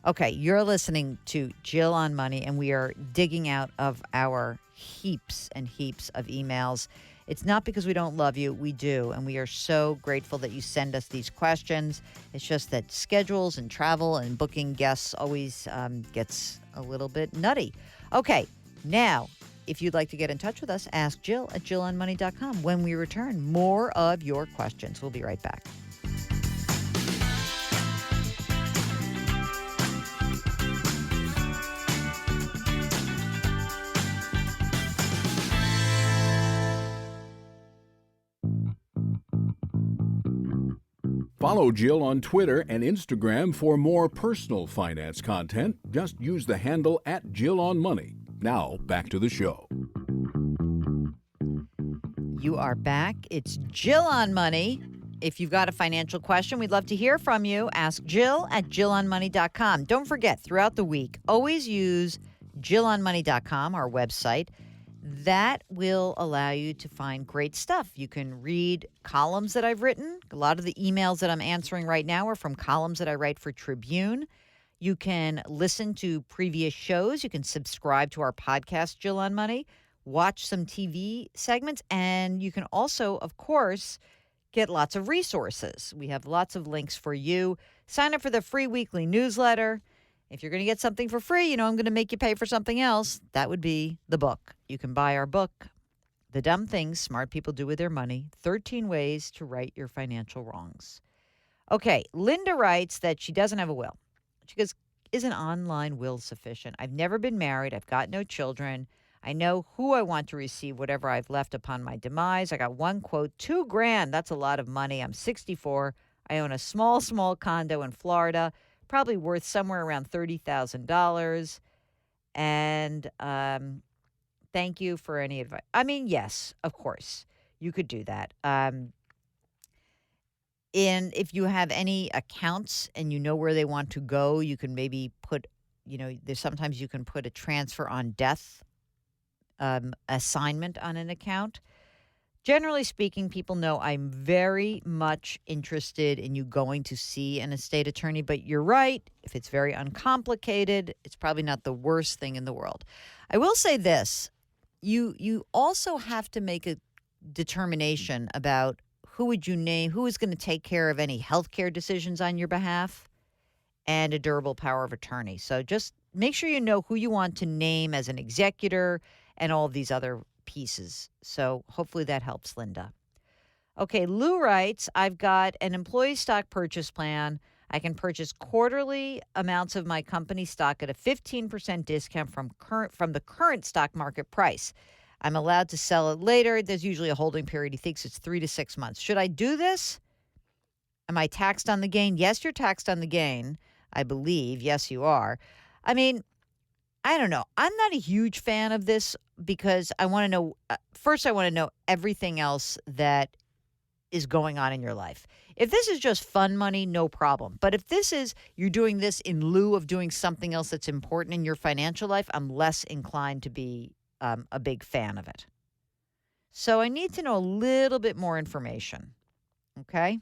Okay, you're listening to Jill on Money, and we are digging out of our heaps and heaps of emails. It's not because we don't love you. We do, and we are so grateful that you send us these questions. It's just that schedules and travel and booking guests always gets a little bit nutty. Okay, now, if you'd like to get in touch with us, ask Jill at JillOnMoney.com. When we return, more of your questions. We'll be right back. Follow Jill on Twitter and Instagram for more personal finance content. Just use the handle at @JillOnMoney. Now, back to the show. You are back. It's Jill on Money. If you've got a financial question, we'd love to hear from you. Ask Jill at JillOnMoney.com. Don't forget, throughout the week, always use JillOnMoney.com, our website. That will allow you to find great stuff. You can read columns that I've written. A lot of the emails that I'm answering right now are from columns that I write for Tribune. You can listen to previous shows. You can subscribe to our podcast, Jill on Money, watch some TV segments, and you can also, of course, get lots of resources. We have lots of links for you. Sign up for the free weekly newsletter. If you're going to get something for free, I'm going to make you pay for something else. That would be the book. You can buy our book, The Dumb Things Smart People Do With Their Money, 13 Ways to Right Your Financial Wrongs. Okay, Linda writes that she doesn't have a will. She goes, is an online will sufficient? I've never been married. I've got no children. I know who I want to receive whatever I've left upon my demise. I got one quote, $2,000. That's a lot of money. I'm 64. I own a small condo in Florida, probably worth somewhere around $30,000. And thank you for any advice. I mean, yes, of course, you could do that. And if you have any accounts and you know where they want to go, you can maybe put, there's sometimes you can put a transfer on death assignment on an account. Generally speaking, people know I'm very much interested in you going to see an estate attorney, but you're right. If it's very uncomplicated, it's probably not the worst thing in the world. I will say this. You also have to make a determination about who would you name, who is going to take care of any healthcare decisions on your behalf, and a durable power of attorney. So just make sure you know who you want to name as an executor and all of these other pieces. So hopefully that helps, Linda. Okay, Lou writes, I've got an employee stock purchase plan. I can purchase quarterly amounts of my company stock at a 15% discount from the current stock market price. I'm allowed to sell it later. There's usually a holding period. He thinks it's 3 to 6 months. Should I do this? Am I taxed on the gain? Yes, you're taxed on the gain, I believe. Yes, you are. I mean, I don't know. I'm not a huge fan of this because I want to know, first I want to know everything else that is going on in your life. If this is just fun money, no problem. But if this is, you're doing this in lieu of doing something else that's important in your financial life, I'm less inclined to be a big fan of it. So I need to know a little bit more information. Okay?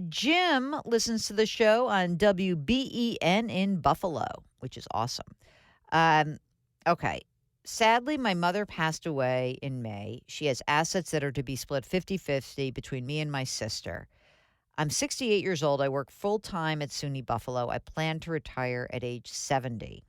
Jim listens to the show on WBEN in Buffalo, which is awesome. Okay. Sadly, my mother passed away in May. She has assets that are to be split 50-50 between me and my sister. I'm 68 years old. I work full-time at SUNY Buffalo. I plan to retire at age 70.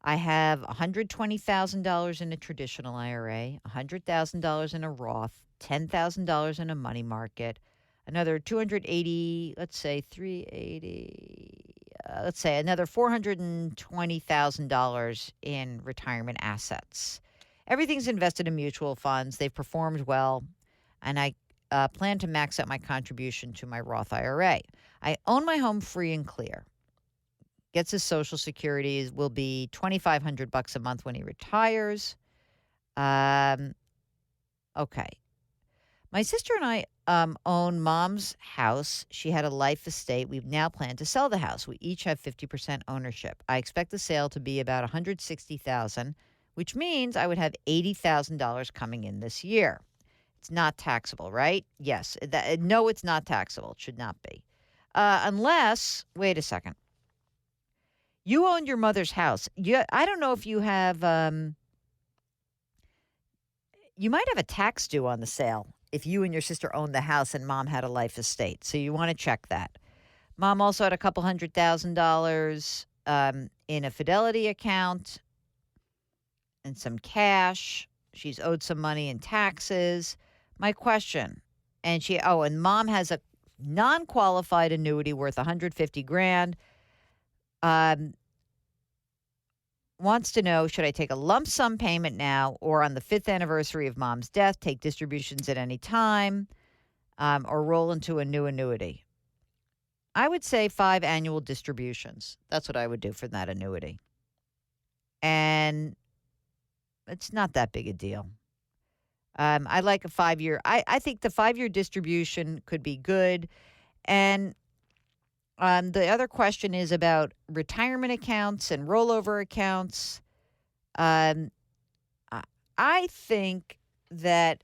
I have $120,000 in a traditional IRA, $100,000 in a Roth, $10,000 in a money market, another 280, let's say 380, let's say another $420,000 in retirement assets. Everything's invested in mutual funds. They've performed well, and I plan to max out my contribution to my Roth IRA. I own my home free and clear. Gets his Social Security, will be $2,500 a month when he retires. Okay. My sister and I own Mom's house. She had a life estate. We've now planned to sell the house. We each have 50% ownership. I expect the sale to be about $160,000, which means I would have $80,000 coming in this year. It's not taxable, right? Yes. No, it's not taxable. It should not be. Unless, wait a second. You owned your mother's house. I don't know if you have, you might have a tax due on the sale if you and your sister owned the house and Mom had a life estate. So you want to check that. Mom also had a couple $100,000 in a Fidelity account and some cash. She's owed some money in taxes. My question, and Mom has a non-qualified annuity worth $150,000. Wants to know, should I take a lump sum payment now or on the 5th anniversary of Mom's death, take distributions at any time, or roll into a new annuity? I would say 5 annual distributions. That's what I would do for that annuity. And it's not that big a deal. I like a 5-year. I think the 5-year distribution could be good. And the other question is about retirement accounts and rollover accounts. I think that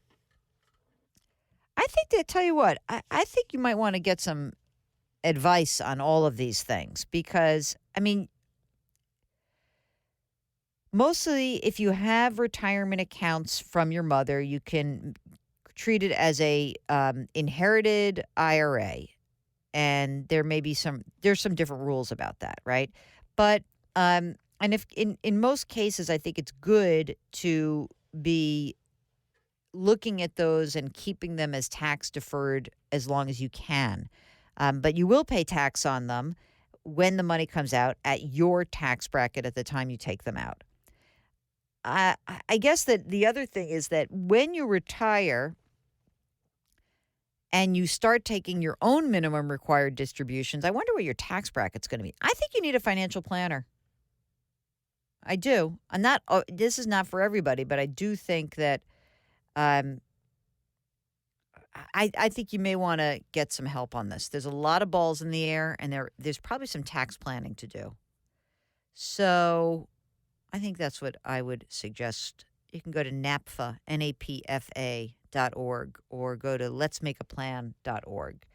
tell you what, I think you might want to get some advice on all of these things because, I mean, mostly if you have retirement accounts from your mother, you can treat it as a inherited IRA. And there's some different rules about that, right? But and if in most cases, I think it's good to be looking at those and keeping them as tax deferred as long as you can. But you will pay tax on them when the money comes out at your tax bracket at the time you take them out. I guess that the other thing is that when you retire and you start taking your own minimum required distributions, I wonder what your tax bracket's going to be. I think you need a financial planner. I do. This is not for everybody, but I do think that I think you may want to get some help on this. There's a lot of balls in the air, and there's probably some tax planning to do. So I think that's what I would suggest. You can go to NAPFA, NAPFA.org, or go to letsmakeaplan.org.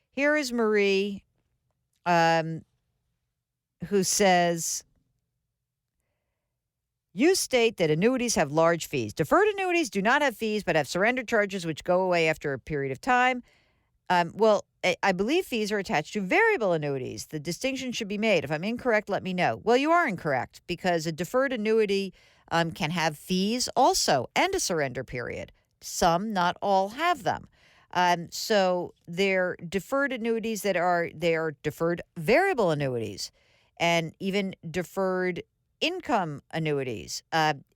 Here is Marie, who says, you state that annuities have large fees. Deferred annuities do not have fees, but have surrender charges, which go away after a period of time. Well, I believe fees are attached to variable annuities. The distinction should be made. If I'm incorrect, let me know. Well, you are incorrect because a deferred annuity can have fees also and a surrender period. Some, not all, have them. So they're deferred annuities they are deferred variable annuities and even deferred income annuities.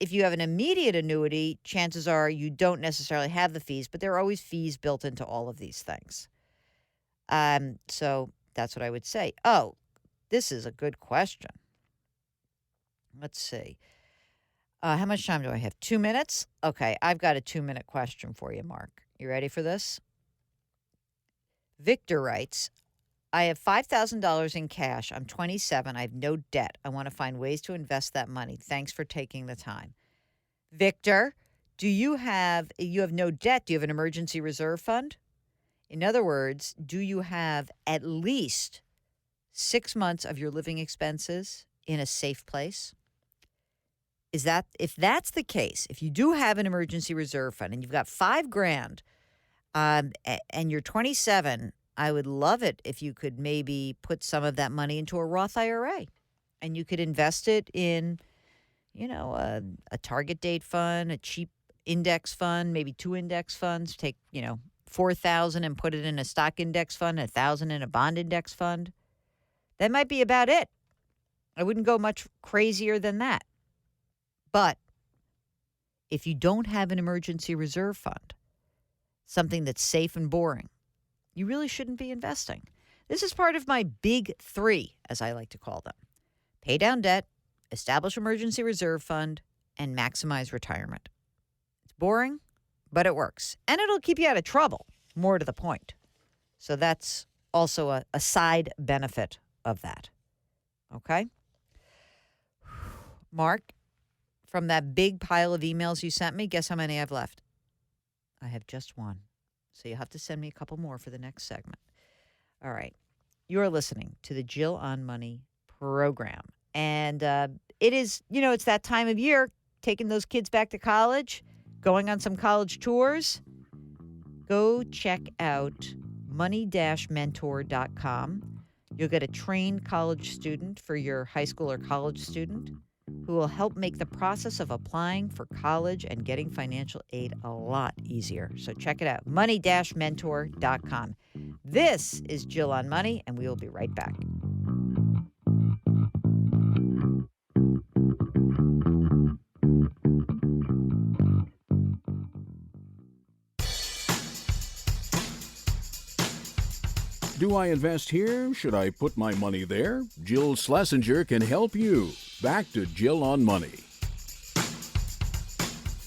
If you have an immediate annuity, chances are you don't necessarily have the fees, but there are always fees built into all of these things. So that's what I would say. Oh, this is a good question. Let's see. How much time do I have? 2 minutes? Okay, I've got a 2-minute question for you, Mark. You ready for this? Victor writes, I have $5,000 in cash. I'm 27. I have no debt. I want to find ways to invest that money. Thanks for taking the time. Victor, you have no debt. Do you have an emergency reserve fund? In other words, do you have at least 6 months of your living expenses in a safe place? If that's the case, if you do have an emergency reserve fund and you've got $5,000 and you're 27, I would love it if you could maybe put some of that money into a Roth IRA and you could invest it in a target date fund, a cheap index fund, maybe 2 index funds. Take, 4,000 and put it in a stock index fund, 1,000 in a bond index fund. That might be about it. I wouldn't go much crazier than that. But if you don't have an emergency reserve fund, something that's safe and boring, you really shouldn't be investing. This is part of my big 3, as I like to call them. Pay down debt, establish emergency reserve fund, and maximize retirement. It's boring, but it works. And it'll keep you out of trouble, more to the point. So that's also a side benefit of that. Okay? Mark, from that big pile of emails you sent me, guess how many I've left? I have just one. So you'll have to send me a couple more for the next segment. All right. You're listening to the Jill on Money program. And it is, it's that time of year, taking those kids back to college, going on some college tours. Go check out money-mentor.com. You'll get a trained college student for your high school or college student who will help make the process of applying for college and getting financial aid a lot easier. So check it out, money-mentor.com. This is Jill on Money, and we will be right back. Do I invest here? Should I put my money there? Jill Schlesinger can help you. Back to Jill on Money.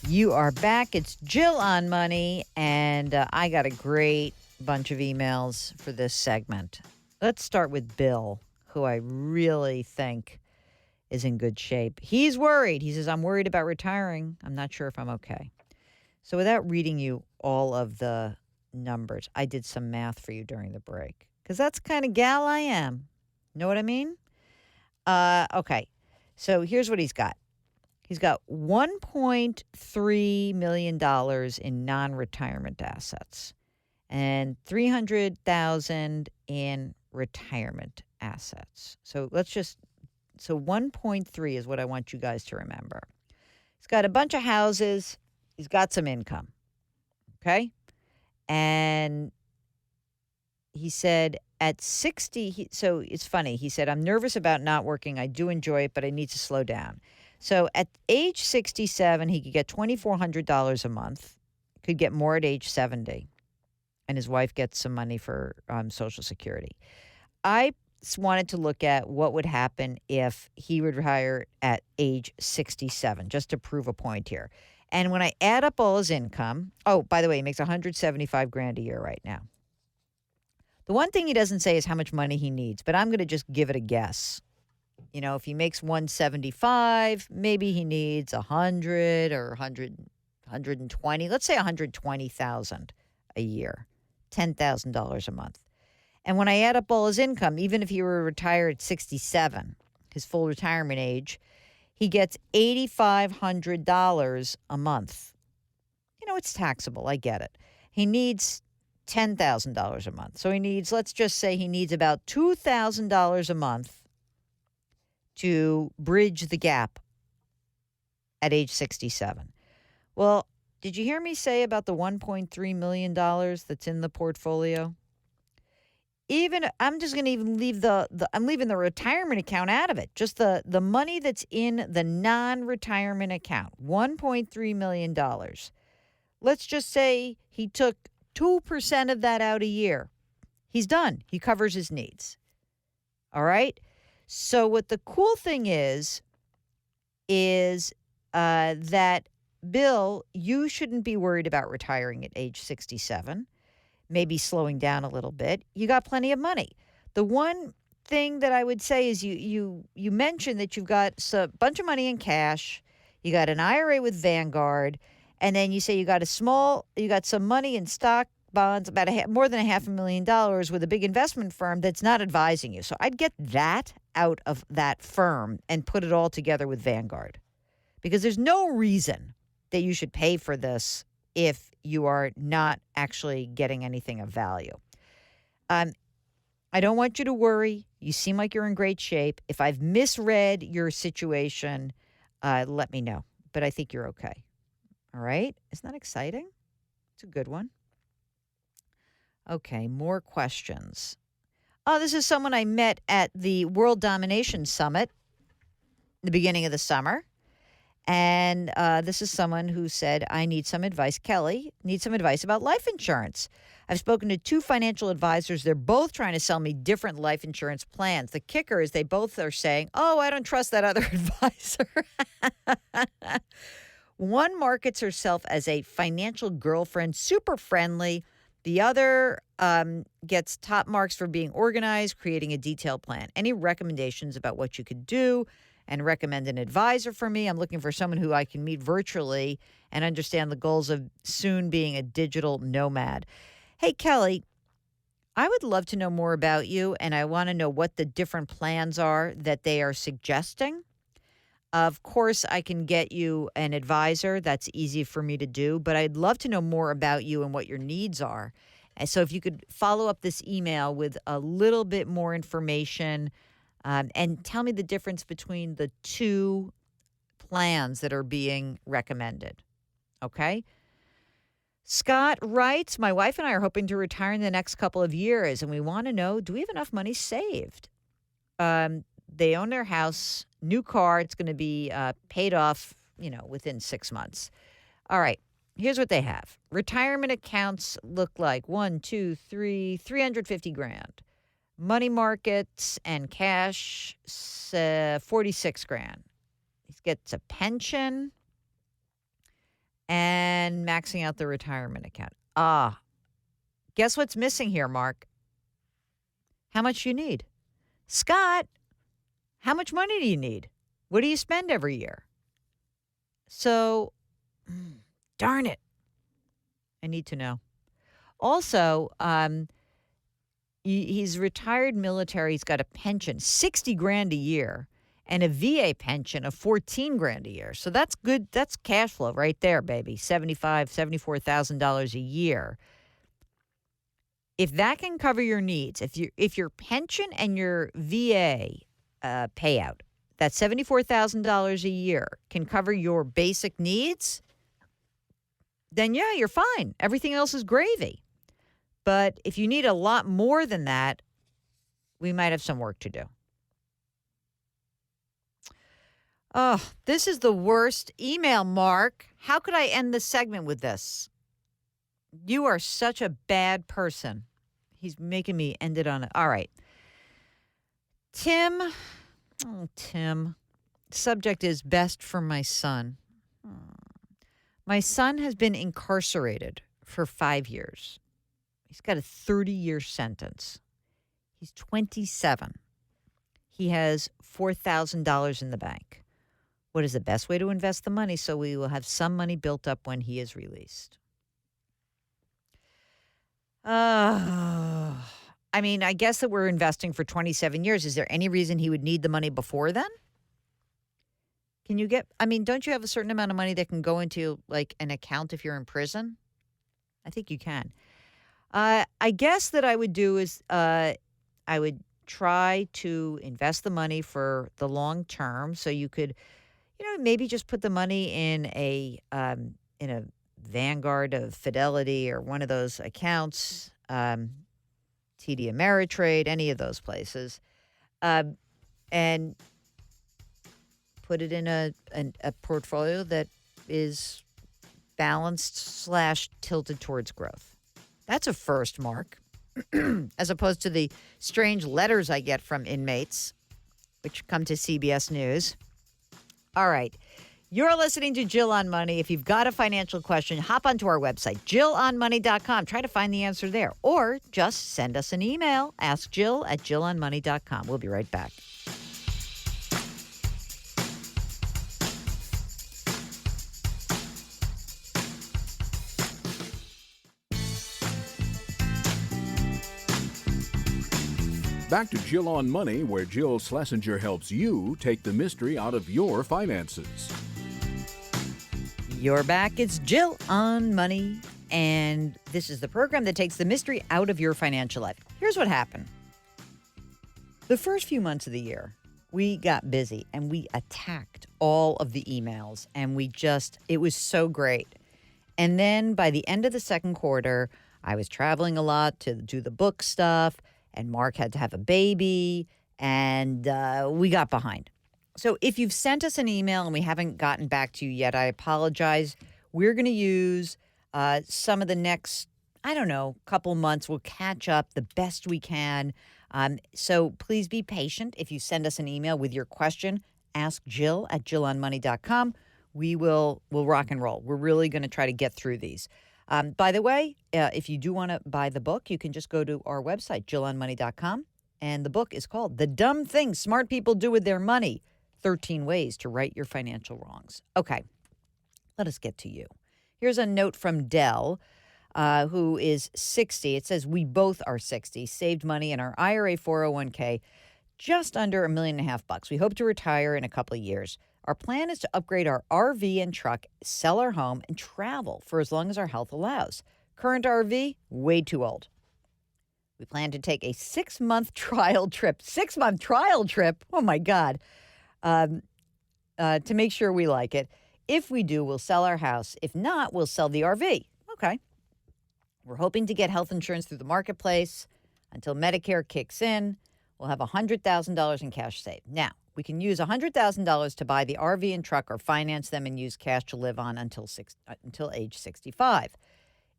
You are back. It's Jill on Money, and I got a great bunch of emails for this segment. Let's start with Bill, who I really think is in good shape. He's worried. He says, I'm worried about retiring. I'm not sure if I'm okay. So without reading you all of the numbers, I did some math for you during the break, because that's the kind of gal I am. Know what I mean? Okay. So here's what he's got. He's got $1.3 million in non-retirement assets and $300,000 in retirement assets. So 1.3 is what I want you guys to remember. He's got a bunch of houses. He's got some income. Okay? And he said at 60, so it's funny. He said, I'm nervous about not working. I do enjoy it, but I need to slow down. So at age 67, he could get $2,400 a month, could get more at age 70. And his wife gets some money for Social Security. I wanted to look at what would happen if he would retire at age 67, just to prove a point here. And when I add up all his income, oh, by the way, he makes $175,000 a year right now. The one thing he doesn't say is how much money he needs, but I'm going to just give it a guess. If he makes 175, maybe he needs 100 or 120. Let's say 120,000 a year, $10,000 a month. And when I add up all his income, even if he were retired at 67, his full retirement age, he gets $8,500 a month. It's taxable. I get it. He needs $10,000 a month. So let's just say he needs about $2,000 a month to bridge the gap at age 67. Well, did you hear me say about the $1.3 million that's in the portfolio? I'm just going to even leave I'm leaving the retirement account out of it. Just the money that's in the non-retirement account, $1.3 million. Let's just say he took 2% of that out a year. He's done. He covers his needs. All right? So what the cool thing is that, Bill, you shouldn't be worried about retiring at age 67. Maybe slowing down a little bit. You got plenty of money. The one thing that I would say is you mentioned that you've got a bunch of money in cash. You got an IRA with Vanguard, and then you say you got some money in stock bonds, about more than $500,000 with a big investment firm that's not advising you. So I'd get that out of that firm and put it all together with Vanguard, because there's no reason that you should pay for this if you are not actually getting anything of value. I don't want you to worry. You seem like you're in great shape. If I've misread your situation, let me know. But I think you're okay. All right? Isn't that exciting? It's a good one. Okay, more questions. Oh, this is someone I met at the World Domination Summit, the beginning of the summer. And this is someone who said, I need some advice. Kelly, need some advice about life insurance. I've spoken to 2 financial advisors. They're both trying to sell me different life insurance plans. The kicker is they both are saying, oh, I don't trust that other advisor. One markets herself as a financial girlfriend, super friendly. The other gets top marks for being organized, creating a detailed plan. Any recommendations about what you could do and recommend an advisor for me? I'm looking for someone who I can meet virtually and understand the goals of soon being a digital nomad. Hey, Kelly, I would love to know more about you, and I want to know what the different plans are that they are suggesting. Of course, I can get you an advisor. That's easy for me to do, but I'd love to know more about you and what your needs are. And so if you could follow up this email with a little bit more information and tell me the difference between the 2 plans that are being recommended. Okay? Scott writes, my wife and I are hoping to retire in the next couple of years, and we want to know, do we have enough money saved? They own their house, new car. It's going to be paid off, within 6 months. All right. Here's what they have. Retirement accounts look like 350 grand. Money markets and cash, 46 grand. He gets a pension and maxing out the retirement account. Guess what's missing here, Mark? How much you need? Scott, how much money do you need? What do you spend every year? So, darn it. I need to know. Also, he's retired military. He's got a pension, 60 grand a year, and a VA pension of 14 grand a year. So that's good. That's cash flow right there, baby. $74,000 a year. If that can cover your needs, if your pension and your VA payout, that $74,000 a year can cover your basic needs, then yeah, you're fine. Everything else is gravy. But if you need a lot more than that, we might have some work to do. Oh, this is the worst email, Mark. How could I end the segment with this? You are such a bad person. He's making me end it on it. All right. Tim. Oh, Tim. Subject is best for my son. My son has been incarcerated for 5 years. He's got a 30-year sentence. He's 27. He has $4,000 in the bank. What is the best way to invest the money so we will have some money built up when he is released? I mean, I guess that we're investing for 27 years. Is there any reason he would need the money before then? Don't you have a certain amount of money that can go into like an account if you're in prison? I think you can. I guess that I would do is I would try to invest the money for the long term. So you could, maybe just put the money in a Vanguard of Fidelity or one of those accounts, TD Ameritrade, any of those places, and put it in a portfolio that is balanced / tilted towards growth. That's a first, Mark, as opposed to the strange letters I get from inmates, which come to CBS News. All right. You're listening to Jill on Money. If you've got a financial question, hop onto our website, JillOnMoney.com. Try to find the answer there. Or just send us an email. Ask Jill at JillOnMoney.com. We'll be right back. Back to Jill on Money, where Jill Schlesinger helps you take the mystery out of your finances. You're back. It's Jill on Money, and this is the program that takes the mystery out of your financial life. Here's what happened. The first few months of the year we got busy and we attacked all of the emails, and it was so great. And then by the end of the second quarter, I was traveling a lot to do the book stuff, and Mark had to have a baby, and we got behind. So if you've sent us an email and we haven't gotten back to you yet, I apologize. We're going to use some of the next, couple months. We'll catch up the best we can. So please be patient. If you send us an email with your question, ask Jill at jillonmoney.com. We'll rock and roll. We're really going to try to get through these. By the way, if you do want to buy the book, you can just go to our website, jillonmoney.com. And the book is called The Dumb Things Smart People Do With Their Money, 13 Ways to Right Your Financial Wrongs. Okay, let us get to you. Here's a note from Dell, who is 60. It says, we both are 60, saved money in our IRA 401k, just under $1.5 million. We hope to retire in a couple of years. Our plan is to upgrade our RV and truck, sell our home, and travel for as long as our health allows. Current RV, way too old. We plan to take a 6-month trial trip. 6-month trial trip? Oh, my God. To make sure we like it. If we do, we'll sell our house. If not, we'll sell the RV. Okay. We're hoping to get health insurance through the marketplace until Medicare kicks in. We'll have $100,000 in cash saved. Now, we can use $100,000 to buy the RV and truck or finance them and use cash to live on until age 65.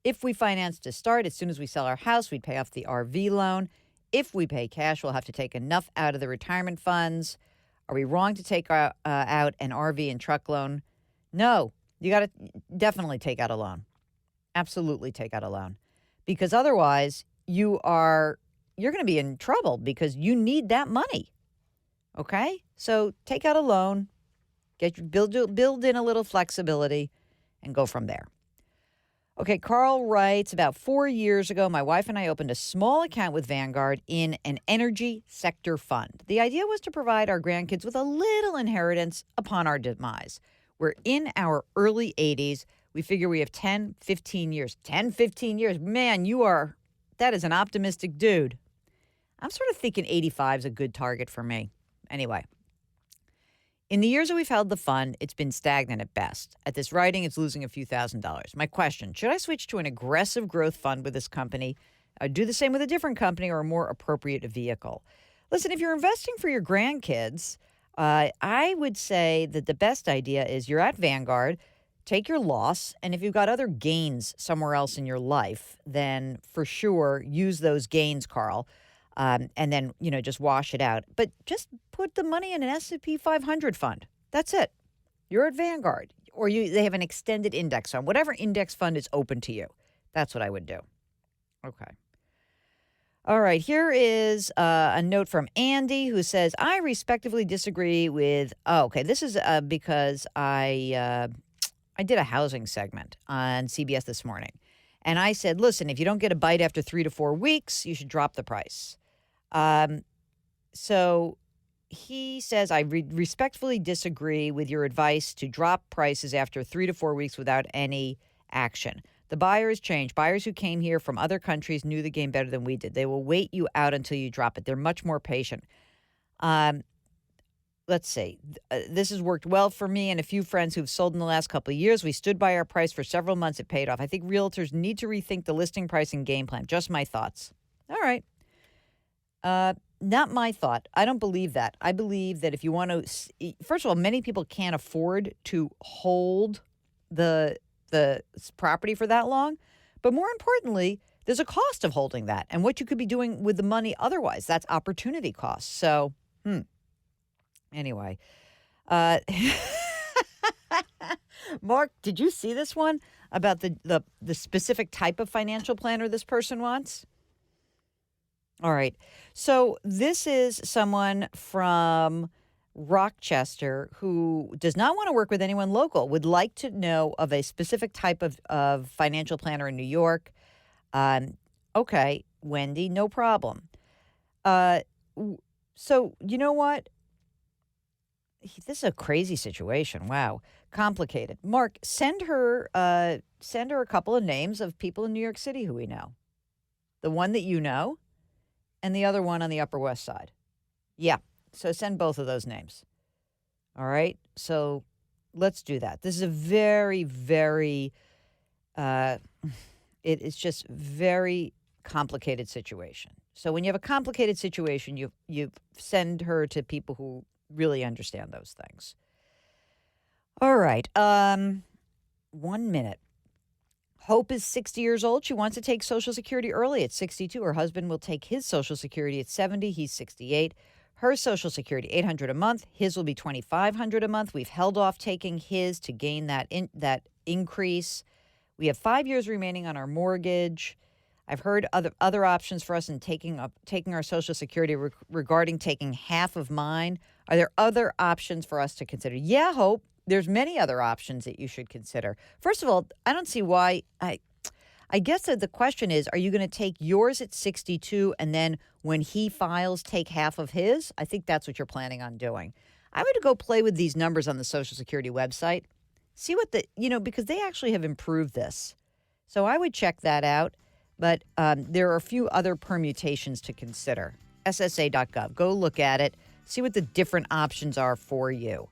If we finance to start, as soon as we sell our house, we'd pay off the RV loan. If we pay cash, we'll have to take enough out of the retirement funds. Are we wrong to take out an RV and truck loan? No, you got to definitely take out a loan. Absolutely take out a loan. Because otherwise, you're going to be in trouble because you need that money. Okay? So take out a loan, build in a little flexibility, and go from there. Okay, Carl writes, about 4 years ago, my wife and I opened a small account with Vanguard in an energy sector fund. The idea was to provide our grandkids with a little inheritance upon our demise. We're in our early 80s. We figure we have 10, 15 years. 10, 15 years. Man, that is an optimistic dude. I'm sort of thinking 85 is a good target for me. Anyway, in the years that we've held the fund, it's been stagnant at best. At this writing, it's losing a few $1,000s. My question, should I switch to an aggressive growth fund with this company, do the same with a different company, or a more appropriate vehicle? Listen, if you're investing for your grandkids, I would say that the best idea is you're at Vanguard, take your loss, and if you've got other gains somewhere else in your life, then for sure use those gains, Carl. And then, just wash it out. But just put the money in an S&P 500 fund. That's it. You're at Vanguard. Or they have an extended index fund. Whatever index fund is open to you. That's what I would do. Okay. All right. Here is a note from Andy who says, I respectively disagree with... Oh, okay. This is because I did a housing segment on CBS this morning. And I said, listen, if you don't get a bite after 3 to 4 weeks, you should drop the price. So he says, I respectfully disagree with your advice to drop prices after 3 to 4 weeks without any action. The buyers change. Buyers who came here from other countries knew the game better than we did. They will wait you out until you drop it. They're much more patient. Let's see. This has worked well for me and a few friends who've sold in the last couple of years. We stood by our price for several months. It paid off. I think realtors need to rethink the listing price and game plan. Just my thoughts. All right. Not my thought. I don't believe that. I believe that if you want to, first of all, many people can't afford to hold the property for that long. But more importantly, there's a cost of holding that and what you could be doing with the money otherwise. That's opportunity cost. So, Anyway, Mark, did you see this one about the specific type of financial planner this person wants? All right. So this is someone from Rochester who does not want to work with anyone local, would like to know of a specific type of financial planner in New York. Okay, Wendy, no problem. So you know what? This is a crazy situation. Wow. Complicated. Mark, send her a couple of names of people in New York City who we know. The one that you know and the other one on the Upper West Side. Yeah. So send both of those names. All right? So let's do that. This is a very, very, it is just very complicated situation. So when you have a complicated situation, you send her to people who really understand those things. All right. 1 minute. Hope is 60 years old. She wants to take Social Security early at 62. Her husband will take his Social Security at 70. He's 68. Her Social Security, $800 a month. His will be $2,500 a month. We've held off taking his to gain that increase. We have 5 years remaining on our mortgage. I've heard other options for us in taking our Social Security regarding taking half of mine. Are there other options for us to consider? Yeah, Hope. There's many other options that you should consider. First of all, I don't see why. I guess that the question is, are you going to take yours at 62 and then when he files, take half of his? I think that's what you're planning on doing. I would go play with these numbers on the Social Security website. See what because they actually have improved this. So I would check that out. But there are a few other permutations to consider. SSA.gov. Go look at it. See what the different options are for you.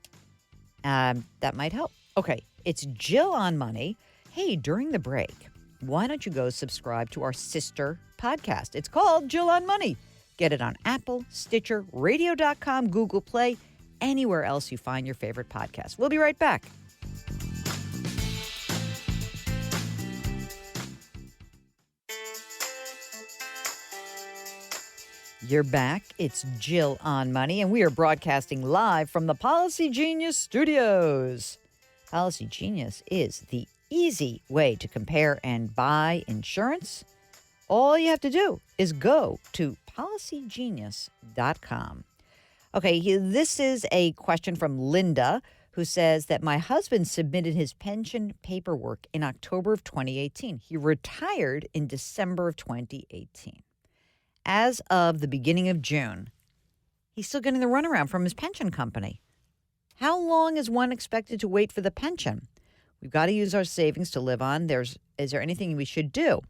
That might help. Okay, it's Jill on Money. Hey, during the break, why don't you go subscribe to our sister podcast? It's called Jill on Money. Get it on Apple, Stitcher, Radio.com, Google Play, anywhere else you find your favorite podcast. We'll be right back. You're back. It's Jill on Money, and we are broadcasting live from the Policy Genius studios. Policy Genius is the easy way to compare and buy insurance. All you have to do is go to policygenius.com. Okay, this is a question from Linda, who says that my husband submitted his pension paperwork in October of 2018. He retired in December of 2018. As of the beginning of June, he's still getting the runaround from his pension company. How long is one expected to wait for the pension? We've got to use our savings to live on. Is there anything we should do?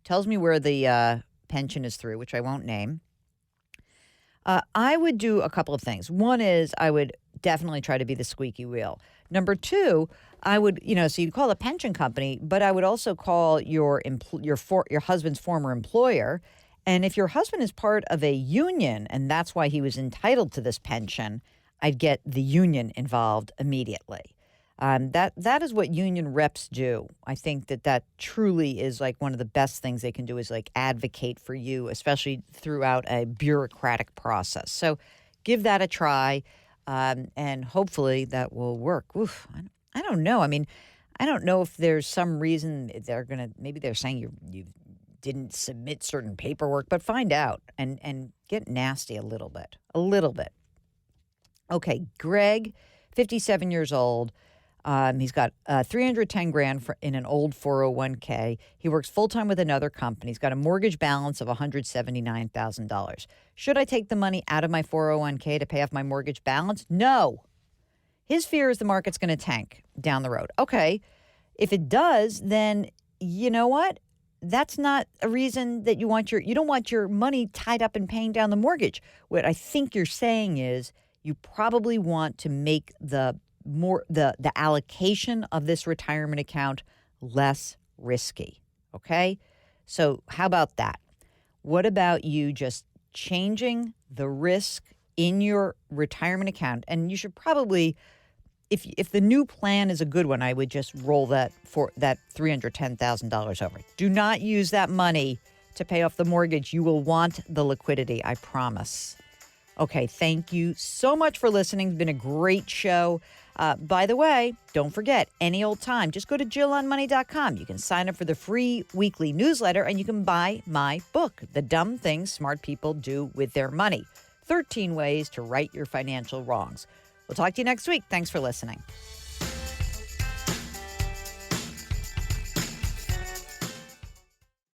Tells me where the pension is through, which I won't name. I would do a couple of things. One is I would definitely try to be the squeaky wheel. Number two, I would, so you'd call a pension company, but I would also call your husband's former employer. And if your husband is part of a union and that's why he was entitled to this pension, I'd get the union involved immediately. That is what union reps do. I think that truly is like one of the best things they can do is like advocate for you, especially throughout a bureaucratic process. So give that a try, and hopefully that will work. Oof, I don't know. I mean, I don't know if there's some reason maybe they're saying you didn't submit certain paperwork, but find out and get nasty a little bit. Okay, Greg, 57 years old. He's got $310,000 in an old 401k. He works full-time with another company. He's got a mortgage balance of $179,000. Should I take the money out of my 401k to pay off my mortgage balance? No. His fear is the market's going to tank down the road. Okay, if it does, then you know what? That's not a reason that you don't want your money tied up in paying down the mortgage. What I think you're saying is you probably want to make the allocation of this retirement account less risky. Okay? So how about that? What about you just changing the risk in your retirement account? And you should probably, if the new plan is a good one, I would just roll that $310,000 over. Do not use that money to pay off the mortgage. You will want the liquidity, I promise. Okay, thank you so much for listening. It's been a great show. By the way, don't forget, any old time, just go to JillOnMoney.com. You can sign up for the free weekly newsletter, and you can buy my book, The Dumb Things Smart People Do with Their Money. 13 Ways to Right Your Financial Wrongs. We'll talk to you next week. Thanks for listening.